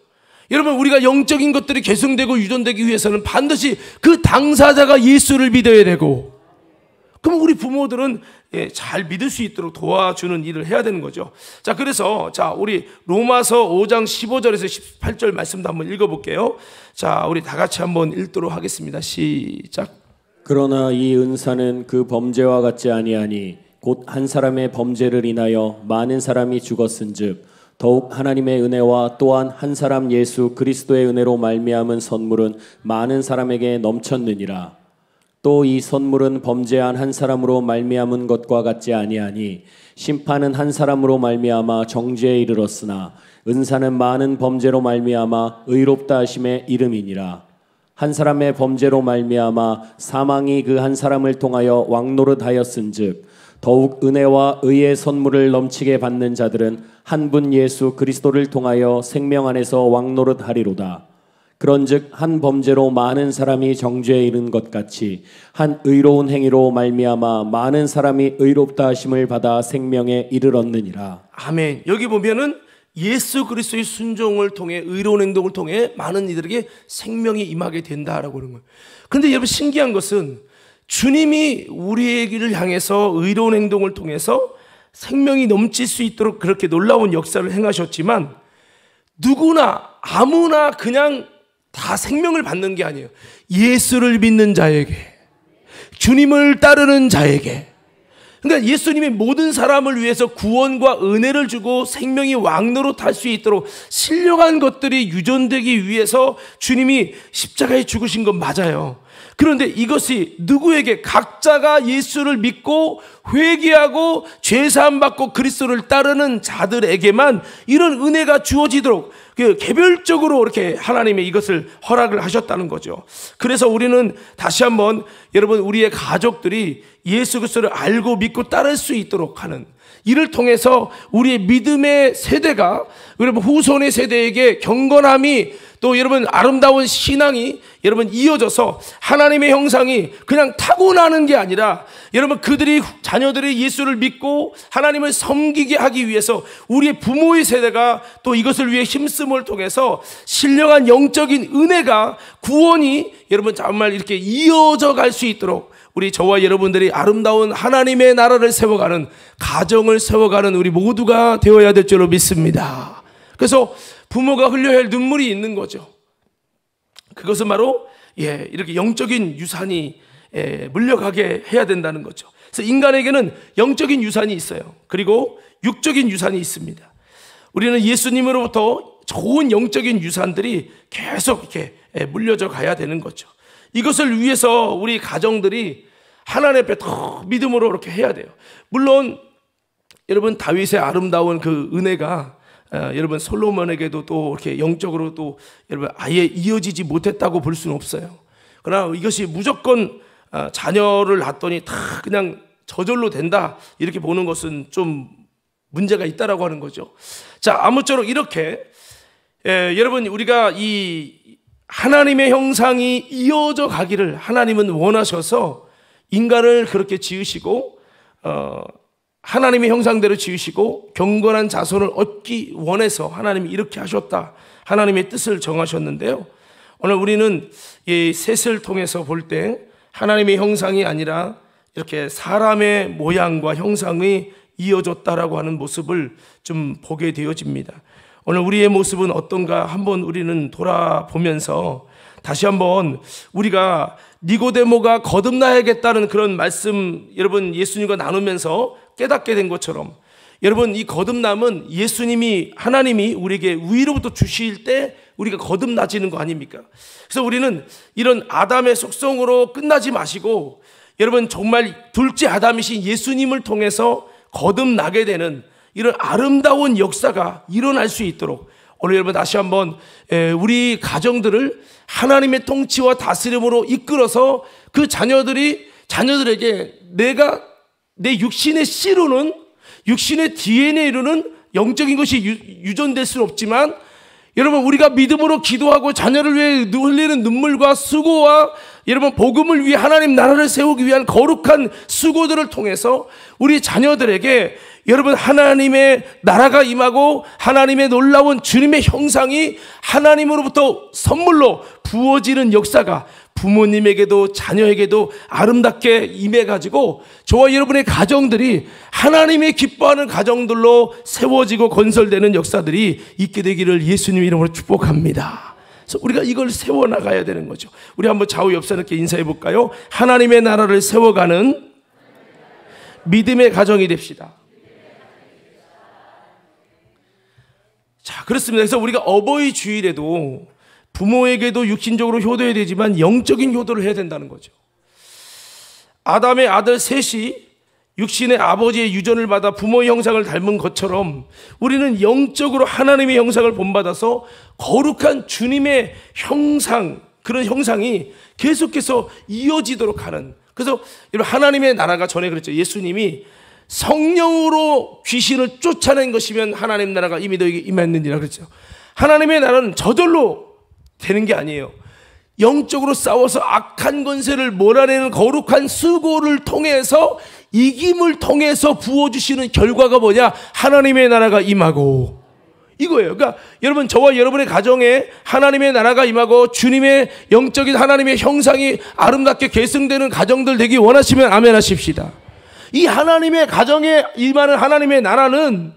여러분 우리가 영적인 것들이 계승되고 유전되기 위해서는 반드시 그 당사자가 예수를 믿어야 되고, 그럼 우리 부모들은 잘 믿을 수 있도록 도와주는 일을 해야 되는 거죠. 자, 그래서 우리 로마서 5장 15절에서 18절 말씀도 한번 읽어볼게요. 자, 우리 다 같이 한번 읽도록 하겠습니다. 시작. 그러나 이 은사는 그 범죄와 같지 아니하니 곧 한 사람의 범죄를 인하여 많은 사람이 죽었은즉 더욱 하나님의 은혜와 또한 한 사람 예수 그리스도의 은혜로 말미암은 선물은 많은 사람에게 넘쳤느니라. 또 이 선물은 범죄한 한 사람으로 말미암은 것과 같지 아니하니 심판은 한 사람으로 말미암아 정죄에 이르렀으나 은사는 많은 범죄로 말미암아 의롭다 하심의 이름이니라. 한 사람의 범죄로 말미암아 사망이 그 한 사람을 통하여 왕노릇하였은즉 더욱 은혜와 의의 선물을 넘치게 받는 자들은 한 분 예수 그리스도를 통하여 생명 안에서 왕노릇하리로다. 그런즉 한 범죄로 많은 사람이 정죄에 이른 것 같이 한 의로운 행위로 말미암아 많은 사람이 의롭다 하심을 받아 생명에 이르렀느니라. 아멘. 여기 보면은 예수 그리스도의 순종을 통해 의로운 행동을 통해 많은 이들에게 생명이 임하게 된다라고 하는 거예요. 그런데 여러분 신기한 것은 주님이 우리를 향해서 의로운 행동을 통해서 생명이 넘칠 수 있도록 그렇게 놀라운 역사를 행하셨지만 누구나 아무나 그냥 다 생명을 받는 게 아니에요. 예수를 믿는 자에게, 주님을 따르는 자에게, 그러니까 예수님이 모든 사람을 위해서 구원과 은혜를 주고 생명이 왕노릇할 수 있도록 신령한 것들이 유전되기 위해서 주님이 십자가에 죽으신 건 맞아요. 그런데 이것이 누구에게, 각자가 예수를 믿고 회개하고 죄사함 받고 그리스도를 따르는 자들에게만 이런 은혜가 주어지도록 개별적으로 이렇게 하나님이 이것을 허락을 하셨다는 거죠. 그래서 우리는 다시 한번 여러분 우리의 가족들이 예수 그리스도를 알고 믿고 따를 수 있도록 하는, 이를 통해서 우리의 믿음의 세대가 여러분 후손의 세대에게 경건함이 또 여러분 아름다운 신앙이 여러분 이어져서 하나님의 형상이 그냥 타고나는 게 아니라 여러분 그들이 자녀들이 예수를 믿고 하나님을 섬기게 하기 위해서 우리의 부모의 세대가 또 이것을 위해 힘쓰임을 통해서 신령한 영적인 은혜가 구원이 여러분 정말 이렇게 이어져 갈 수 있도록 우리 저와 여러분들이 아름다운 하나님의 나라를 세워가는, 가정을 세워가는 우리 모두가 되어야 될 줄로 믿습니다. 그래서 부모가 흘려야 할 눈물이 있는 거죠. 그것은 바로 이렇게 영적인 유산이 물려가게 해야 된다는 거죠. 그래서 인간에게는 영적인 유산이 있어요. 그리고 육적인 유산이 있습니다. 우리는 예수님으로부터 좋은 영적인 유산들이 계속 이렇게 물려져 가야 되는 거죠. 이것을 위해서 우리 가정들이 하나님 앞에 더 믿음으로 이렇게 해야 돼요. 물론 여러분, 다윗의 아름다운 그 은혜가 여러분 솔로몬에게도 또 이렇게 영적으로 또 여러분 아예 이어지지 못했다고 볼 수는 없어요. 그러나 이것이 무조건 자녀를 낳았더니 다 그냥 저절로 된다, 이렇게 보는 것은 좀 문제가 있다라고 하는 거죠. 자, 아무쪼록 이렇게 여러분, 우리가 이 하나님의 형상이 이어져 가기를 하나님은 원하셔서 인간을 그렇게 지으시고 하나님의 형상대로 지으시고 경건한 자손을 얻기 원해서 하나님이 이렇게 하셨다, 하나님의 뜻을 정하셨는데요. 오늘 우리는 이 셋을 통해서 볼 때 하나님의 형상이 아니라 이렇게 사람의 모양과 형상이 이어졌다라고 하는 모습을 좀 보게 되어집니다. 오늘 우리의 모습은 어떤가 한번 우리는 돌아보면서 다시 한번 우리가 니고데모가 거듭나야겠다는 그런 말씀, 여러분 예수님과 나누면서 깨닫게 된 것처럼, 여러분 이 거듭남은 예수님이, 하나님이 우리에게 위로부터 주실 때 우리가 거듭나지는 거 아닙니까? 그래서 우리는 이런 아담의 속성으로 끝나지 마시고, 여러분 정말 둘째 아담이신 예수님을 통해서 거듭나게 되는 이런 아름다운 역사가 일어날 수 있도록 오늘 여러분 다시 한번 우리 가정들을 하나님의 통치와 다스림으로 이끌어서 그 자녀들에게 내 육신의 씨로는, 육신의 DNA로는 영적인 것이 유전될 수는 없지만, 여러분 우리가 믿음으로 기도하고 자녀를 위해 흘리는 눈물과 수고와 여러분 복음을 위해 하나님 나라를 세우기 위한 거룩한 수고들을 통해서 우리 자녀들에게 여러분 하나님의 나라가 임하고 하나님의 놀라운 주님의 형상이 하나님으로부터 선물로 부어지는 역사가 부모님에게도 자녀에게도 아름답게 임해가지고 저와 여러분의 가정들이 하나님의 기뻐하는 가정들로 세워지고 건설되는 역사들이 있게 되기를 예수님 이름으로 축복합니다. 그래서 우리가 이걸 세워나가야 되는 거죠. 우리 한번 좌우 옆사람께 인사해 볼까요? 하나님의 나라를 세워가는 믿음의 가정이 됩시다. 자, 그렇습니다. 그래서 우리가 어버이 주일에도 부모에게도 육신적으로 효도해야 되지만 영적인 효도를 해야 된다는 거죠. 아담의 아들 셋이 육신의 아버지의 유전을 받아 부모의 형상을 닮은 것처럼 우리는 영적으로 하나님의 형상을 본받아서 거룩한 주님의 형상, 그런 형상이 계속해서 이어지도록 하는, 그래서 하나님의 나라가 전에 그랬죠. 예수님이 성령으로 귀신을 쫓아낸 것이면 하나님 나라가 이미 너에게 임했느니라 그랬죠. 하나님의 나라는 저절로 되는 게 아니에요. 영적으로 싸워서 악한 권세를 몰아내는 거룩한 수고를 통해서, 이김을 통해서 부어주시는 결과가 뭐냐? 하나님의 나라가 임하고, 이거예요. 그러니까 여러분, 저와 여러분의 가정에 하나님의 나라가 임하고 주님의 영적인 하나님의 형상이 아름답게 계승되는 가정들 되기 원하시면 아멘 하십시다. 이 하나님의 가정에 임하는 하나님의 나라는,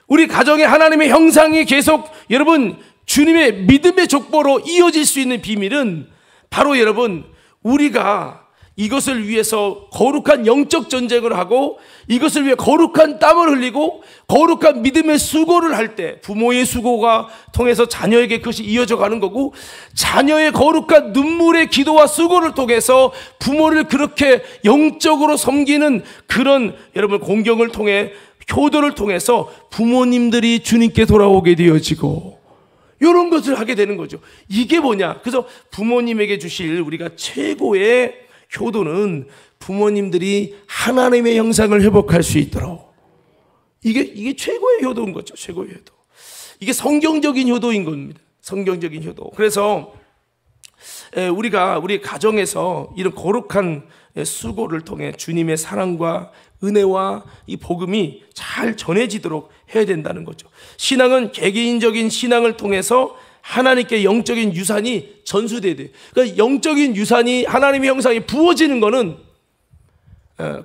우리 가정에 하나님의 형상이 계속 여러분 주님의 믿음의 족보로 이어질 수 있는 비밀은 바로 여러분, 우리가 이것을 위해서 거룩한 영적 전쟁을 하고 이것을 위해 거룩한 땀을 흘리고 거룩한 믿음의 수고를 할 때 부모의 수고가 통해서 자녀에게 그것이 이어져 가는 거고, 자녀의 거룩한 눈물의 기도와 수고를 통해서 부모를 그렇게 영적으로 섬기는 그런 여러분 공경을 통해, 효도를 통해서 부모님들이 주님께 돌아오게 되어지고, 이런 것을 하게 되는 거죠. 이게 뭐냐? 그래서 부모님에게 주실 우리가 최고의 효도는 부모님들이 하나님의 형상을 회복할 수 있도록, 이게 최고의 효도인 거죠. 최고의 효도. 이게 성경적인 효도인 겁니다. 성경적인 효도. 그래서 우리가 우리 가정에서 이런 거룩한 수고를 통해 주님의 사랑과 은혜와 이 복음이 잘 전해지도록 해야 된다는 거죠. 신앙은 개개인적인 신앙을 통해서 하나님께 영적인 유산이 전수돼야 돼요. 그러니까 영적인 유산이 하나님의 형상이 부어지는 거는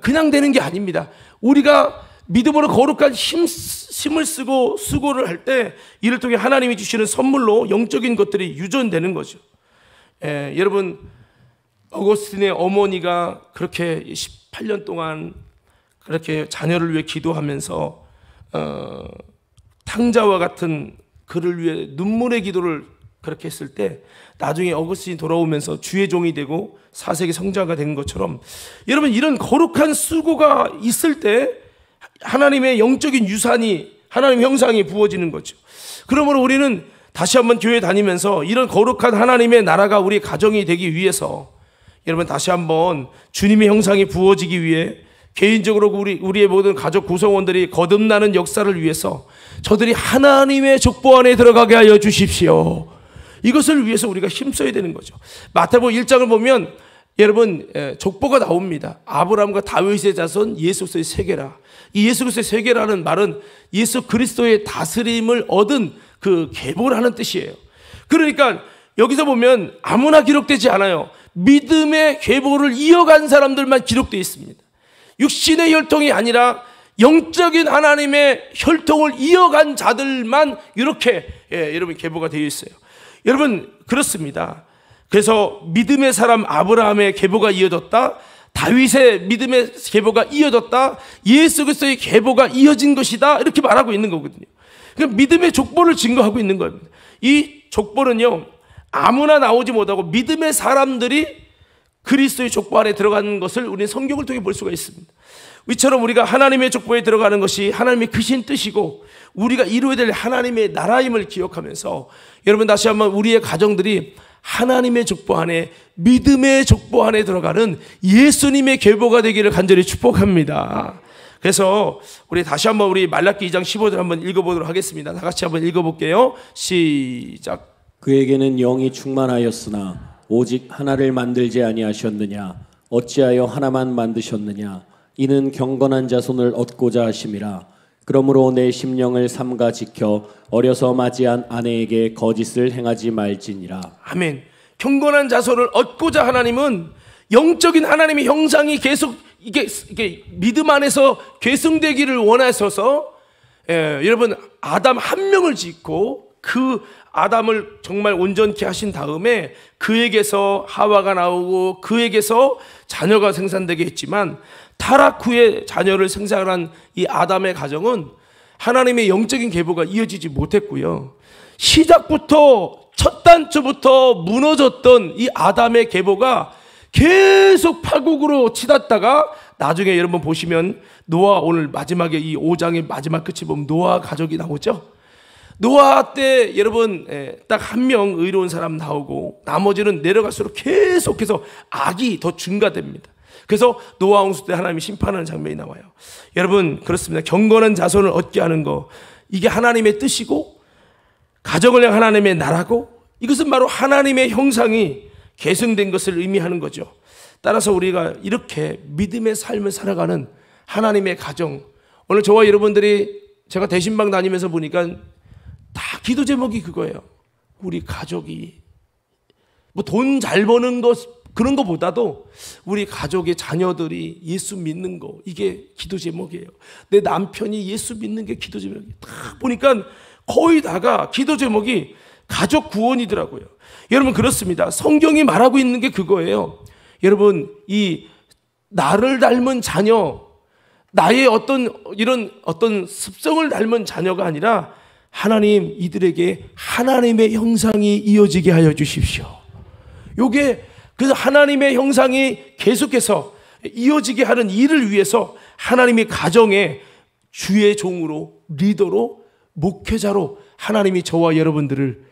그냥 되는 게 아닙니다. 우리가 믿음으로 거룩한 힘을 쓰고 수고를 할 때 이를 통해 하나님이 주시는 선물로 영적인 것들이 유전되는 거죠. 여러분, 어거스틴의 어머니가 그렇게 18년 동안 그렇게 자녀를 위해 기도하면서 탕자와 같은 그를 위해 눈물의 기도를 그렇게 했을 때 나중에 어거스틴이 돌아오면서 주의 종이 되고 4세기 성자가 된 것처럼, 여러분, 이런 거룩한 수고가 있을 때 하나님의 영적인 유산이, 하나님 형상이 부어지는 거죠. 그러므로 우리는 다시 한번 교회 다니면서 이런 거룩한 하나님의 나라가 우리 가정이 되기 위해서, 여러분, 다시 한번 주님의 형상이 부어지기 위해 개인적으로 우리의 모든 가족 구성원들이 거듭나는 역사를 위해서 저들이 하나님의 족보 안에 들어가게 하여 주십시오. 이것을 위해서 우리가 힘써야 되는 거죠. 마태복음 1장을 보면 여러분, 족보가 나옵니다. 아브라함과 다윗의 자손 예수 그리스도의 세계라. 이 예수 그리스도의 세계라는 말은 예수 그리스도의 다스림을 얻은 그 계보라는 뜻이에요. 그러니까 여기서 보면 아무나 기록되지 않아요. 믿음의 계보를 이어간 사람들만 기록되어 있습니다. 육신의 혈통이 아니라 영적인 하나님의 혈통을 이어간 자들만 이렇게 여러분 계보가 되어 있어요. 여러분, 그렇습니다. 그래서 믿음의 사람 아브라함의 계보가 이어졌다, 다윗의 믿음의 계보가 이어졌다, 예수 그리스도의 계보가 이어진 것이다, 이렇게 말하고 있는 거거든요. 그러니까 믿음의 족보를 증거하고 있는 겁니다. 이 족보는요, 아무나 나오지 못하고 믿음의 사람들이 그리스도의 족보 안에 들어가는 것을 우리는 성경을 통해 볼 수가 있습니다. 이처럼 우리가 하나님의 족보에 들어가는 것이 하나님의 크신 뜻이고 우리가 이루어야 될 하나님의 나라임을 기억하면서, 여러분, 다시 한번 우리의 가정들이 하나님의 족보 안에, 믿음의 족보 안에 들어가는 예수님의 계보가 되기를 간절히 축복합니다. 그래서 우리 다시 한번 우리 말라기 2장 15절 한번 읽어보도록 하겠습니다. 다 같이 한번 읽어볼게요. 시작. 그에게는 영이 충만하였으나 오직 하나를 만들지 아니하셨느냐? 어찌하여 하나만 만드셨느냐? 이는 경건한 자손을 얻고자 하심이라. 그러므로 내 심령을 삼가 지켜 어려서 맞이한 아내에게 거짓을 행하지 말지니라. 아멘. 경건한 자손을 얻고자 하나님은 영적인 하나님의 형상이 계속 이게 믿음 안에서 계승되기를 원하셔서 여러분, 아담 한 명을 짓고 그 아담을 정말 온전케 하신 다음에 그에게서 하와가 나오고 그에게서 자녀가 생산되게 했지만, 타락 후에 자녀를 생산한 이 아담의 가정은 하나님의 영적인 계보가 이어지지 못했고요. 시작부터 첫 단추부터 무너졌던 이 아담의 계보가 계속 파국으로 치닫다가 나중에 여러분 보시면 노아, 오늘 마지막에 이 5장의 마지막 끝이 보면 노아 가족이 나오죠. 노아 때 여러분 딱 한 명 의로운 사람 나오고 나머지는 내려갈수록 계속해서 악이 더 증가됩니다. 그래서 노아 홍수 때 하나님이 심판하는 장면이 나와요. 여러분, 그렇습니다. 경건한 자손을 얻게 하는 거, 이게 하나님의 뜻이고 가정을 향한 하나님의 나라고, 이것은 바로 하나님의 형상이 계승된 것을 의미하는 거죠. 따라서 우리가 이렇게 믿음의 삶을 살아가는 하나님의 가정, 오늘 저와 여러분들이, 제가 대신방 다니면서 보니까 다 기도 제목이 그거예요. 우리 가족이 뭐 돈 잘 버는 것 그런 거보다도 우리 가족의 자녀들이 예수 믿는 거, 이게 기도 제목이에요. 내 남편이 예수 믿는 게 기도 제목이에요. 딱 보니까 거의 다가 기도 제목이 가족 구원이더라고요. 여러분, 그렇습니다. 성경이 말하고 있는 게 그거예요. 여러분, 이 나를 닮은 자녀, 나의 이런 습성을 닮은 자녀가 아니라 하나님, 이들에게 하나님의 형상이 이어지게 하여 주십시오. 요게 그래서 하나님의 형상이 계속해서 이어지게 하는 일을 위해서 하나님의 가정의 주의 종으로, 리더로, 목회자로 하나님이 저와 여러분들을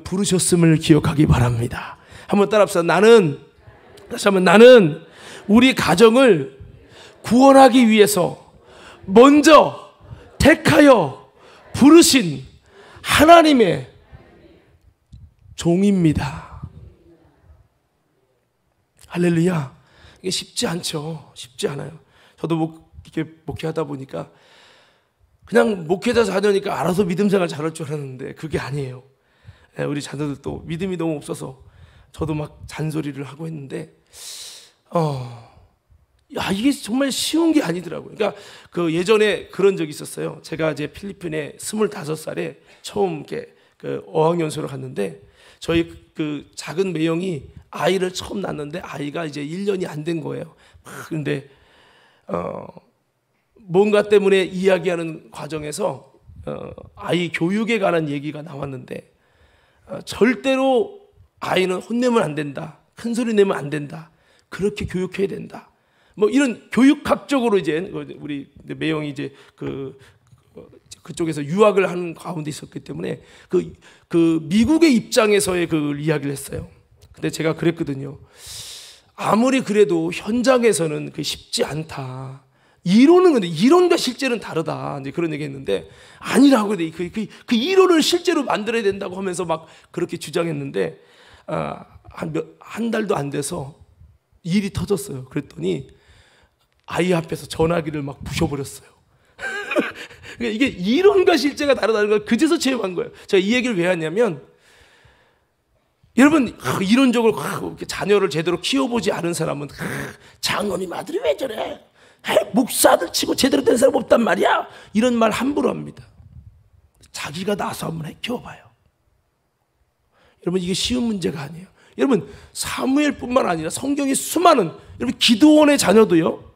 부르셨음을 기억하기 바랍니다. 한번 따라합시다. 다시 한번, 나는 우리 가정을 구원하기 위해서 먼저 택하여 부르신 하나님의 종입니다. 할렐루야. 이게 쉽지 않죠. 쉽지 않아요. 저도 이렇게 목회하다 보니까 그냥 목회자 자녀니까 알아서 믿음 생활 잘할 줄 알았는데 그게 아니에요. 우리 자녀들도 믿음이 너무 없어서 저도 막 잔소리를 하고 했는데 이게 정말 쉬운 게 아니더라고요. 그러니까 그 예전에 그런 적이 있었어요. 제가 이제 필리핀에 25살에 처음 이렇게 그 어학연수를 갔는데 저희 그 작은 매형이 아이를 처음 낳았는데 아이가 이제 1년이 안 된 거예요. 근데 뭔가 때문에 이야기하는 과정에서 아이 교육에 관한 얘기가 나왔는데 절대로 아이는 혼내면 안 된다, 큰 소리 내면 안 된다, 그렇게 교육해야 된다. 뭐 이런 교육학적으로 이제 우리 매형이 이제 그쪽에서 유학을 하는 가운데 있었기 때문에 그 미국의 입장에서의 그 이야기를 했어요. 근데 제가 그랬거든요. 아무리 그래도 현장에서는 그 쉽지 않다. 이론은 근데 이론과 실제는 다르다. 이제 그런 얘기했는데 아니라고 그 이론을 실제로 만들어야 된다고 하면서 막 그렇게 주장했는데 한 달도 안 돼서 일이 터졌어요. 그랬더니 아이 앞에서 전화기를 막 부셔버렸어요. 이게 이론과 실제가 다르다는 걸 그제서 체험한 거예요. 제가 이 얘기를 왜 하냐면 여러분 이론적으로 자녀를 제대로 키워보지 않은 사람은 장로님 아들이 왜 저래? 목사들 치고 제대로 된 사람 없단 말이야. 이런 말 함부로 합니다. 자기가 나서 한번 키워봐요. 여러분 이게 쉬운 문제가 아니에요. 여러분 사무엘뿐만 아니라 성경의 수많은 여러분 기드온의 자녀도요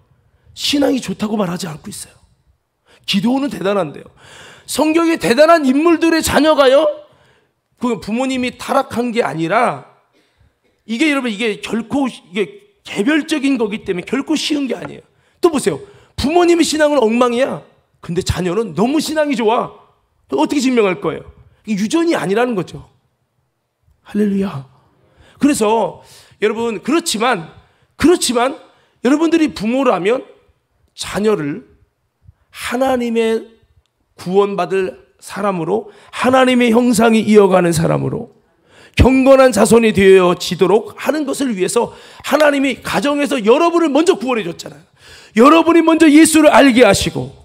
신앙이 좋다고 말하지 않고 있어요. 기드온은 대단한데요. 성경의 대단한 인물들의 자녀가요 그 부모님이 타락한 게 아니라 이게 여러분 이게 결코 이게 개별적인 거기 때문에 결코 쉬운 게 아니에요. 또 보세요. 부모님의 신앙은 엉망이야. 근데 자녀는 너무 신앙이 좋아. 어떻게 증명할 거예요? 이게 유전이 아니라는 거죠. 할렐루야. 그래서 여러분 그렇지만 여러분들이 부모라면 자녀를 하나님의 구원받을 사람으로 하나님의 형상이 이어가는 사람으로 경건한 자손이 되어지도록 하는 것을 위해서 하나님이 가정에서 여러분을 먼저 구원해 줬잖아요. 여러분이 먼저 예수를 알게 하시고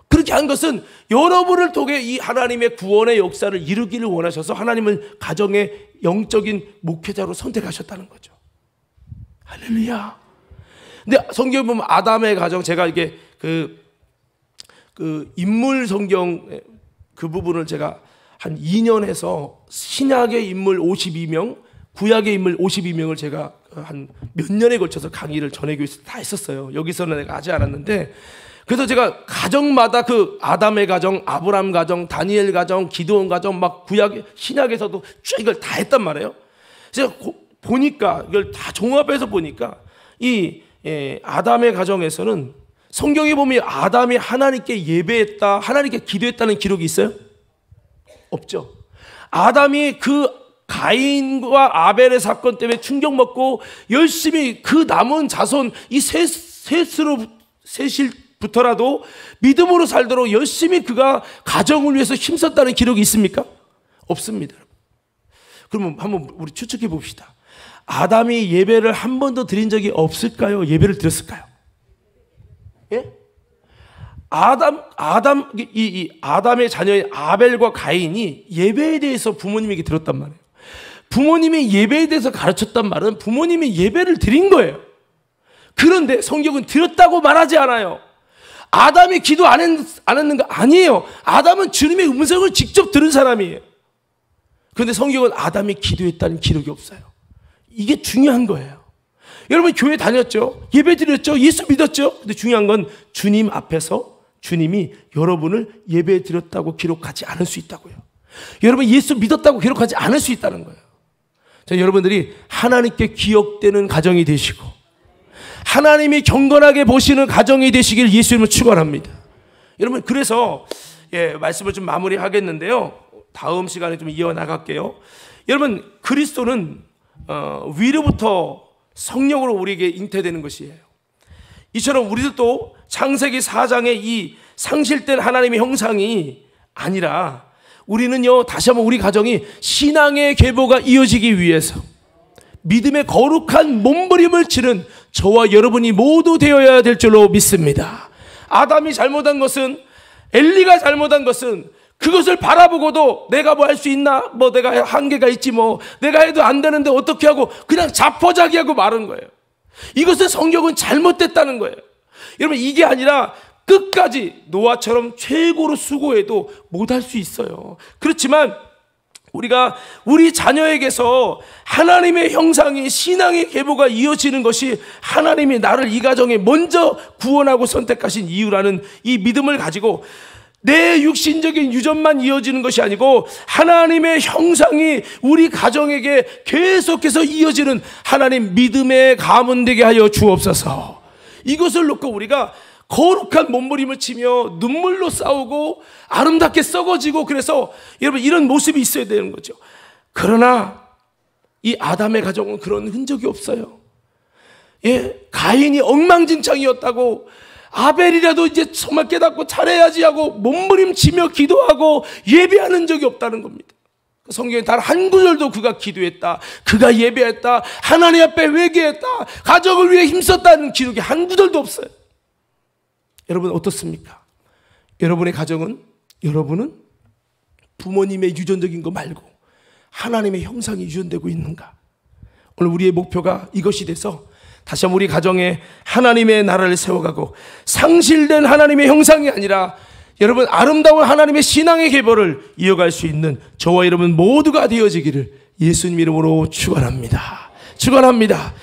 그렇게 한 것은 여러분을 통해 이 하나님의 구원의 역사를 이루기를 원하셔서 하나님은 가정의 영적인 목회자로 선택하셨다는 거죠. 할렐루야. 근데 성경에 보면 아담의 가정 제가 이게 그 인물 성경 그 부분을 제가 한 2년 해서 신약의 인물 52명, 구약의 인물 52명을 제가 한 몇 년에 걸쳐서 강의를 전해교에서 다 했었어요. 여기서는 내가 하지 않았는데 그래서 제가 가정마다 그 아담의 가정, 아브람 가정, 다니엘 가정, 기드온 가정 막 구약, 신약에서도 쭉 이걸 다 했단 말이에요. 제가 보니까 이걸 다 종합해서 보니까 이 아담의 가정에서는 성경에 보면 아담이 하나님께 예배했다, 하나님께 기도했다는 기록이 있어요? 없죠. 아담이 그 가인과 아벨의 사건 때문에 충격 먹고 열심히 그 남은 자손 이 셋일부터라도 믿음으로 살도록 열심히 그가 가정을 위해서 힘썼다는 기록이 있습니까? 없습니다. 그러면 한번 우리 추측해 봅시다. 아담이 예배를 한 번도 드린 적이 없을까요? 예배를 드렸을까요? 예? 아담의 자녀인 아벨과 가인이 예배에 대해서 부모님에게 들었단 말이에요. 부모님이 예배에 대해서 가르쳤단 말은 부모님이 예배를 드린 거예요. 그런데 성경은 드렸다고 말하지 않아요. 아담이 기도 안 했는 거 아니에요. 아담은 주님의 음성을 직접 들은 사람이에요. 그런데 성경은 아담이 기도했다는 기록이 없어요. 이게 중요한 거예요. 여러분 교회 다녔죠? 예배 드렸죠? 예수 믿었죠? 근데 중요한 건 주님 앞에서 주님이 여러분을 예배 드렸다고 기록하지 않을 수 있다고요. 여러분 예수 믿었다고 기록하지 않을 수 있다는 거예요. 자, 여러분들이 하나님께 기억되는 가정이 되시고 하나님이 경건하게 보시는 가정이 되시길 예수님을 축원합니다. 여러분 그래서 말씀을 좀 마무리하겠는데요. 다음 시간에 좀 이어나갈게요. 여러분 그리스도는 위로부터 성령으로 우리에게 잉태되는 것이에요. 이처럼 우리들도 창세기 4장의 이 상실된 하나님의 형상이 아니라 우리는요 다시 한번 우리 가정이 신앙의 계보가 이어지기 위해서 믿음의 거룩한 몸부림을 치는 저와 여러분이 모두 되어야 될 줄로 믿습니다. 아담이 잘못한 것은 엘리가 잘못한 것은 그것을 바라보고도 내가 뭐 할 수 있나? 뭐 내가 한계가 있지 뭐 내가 해도 안 되는데 어떻게 하고 그냥 자포자기하고 마른 거예요. 이것의 성격은 잘못됐다는 거예요. 여러분 이게 아니라 끝까지 노아처럼 최고로 수고해도 못할 수 있어요. 그렇지만 우리가 우리 자녀에게서 하나님의 형상이 신앙의 계보가 이어지는 것이 하나님이 나를 이 가정에 먼저 구원하고 선택하신 이유라는 이 믿음을 가지고 내 육신적인 유전만 이어지는 것이 아니고 하나님의 형상이 우리 가정에게 계속해서 이어지는 하나님 믿음의 가문 되게 하여 주옵소서. 이것을 놓고 우리가 거룩한 몸부림을 치며 눈물로 싸우고 아름답게 썩어지고 그래서 여러분 이런 모습이 있어야 되는 거죠. 그러나 이 아담의 가정은 그런 흔적이 없어요. 예, 가인이 엉망진창이었다고 아벨이라도 이제 정말 깨닫고 잘해야지 하고 몸부림치며 기도하고 예배하는 적이 없다는 겁니다. 성경에 단 한 구절도 그가 기도했다, 그가 예배했다, 하나님 앞에 회개했다, 가정을 위해 힘썼다는 기록이 한 구절도 없어요. 여러분 어떻습니까? 여러분의 가정은, 여러분은 부모님의 유전적인 거 말고 하나님의 형상이 유전되고 있는가? 오늘 우리의 목표가 이것이 돼서 다시 한번 우리 가정에 하나님의 나라를 세워가고 상실된 하나님의 형상이 아니라 여러분 아름다운 하나님의 신앙의 계보를 이어갈 수 있는 저와 여러분 모두가 되어지기를 예수님 이름으로 축원합니다. 축원합니다.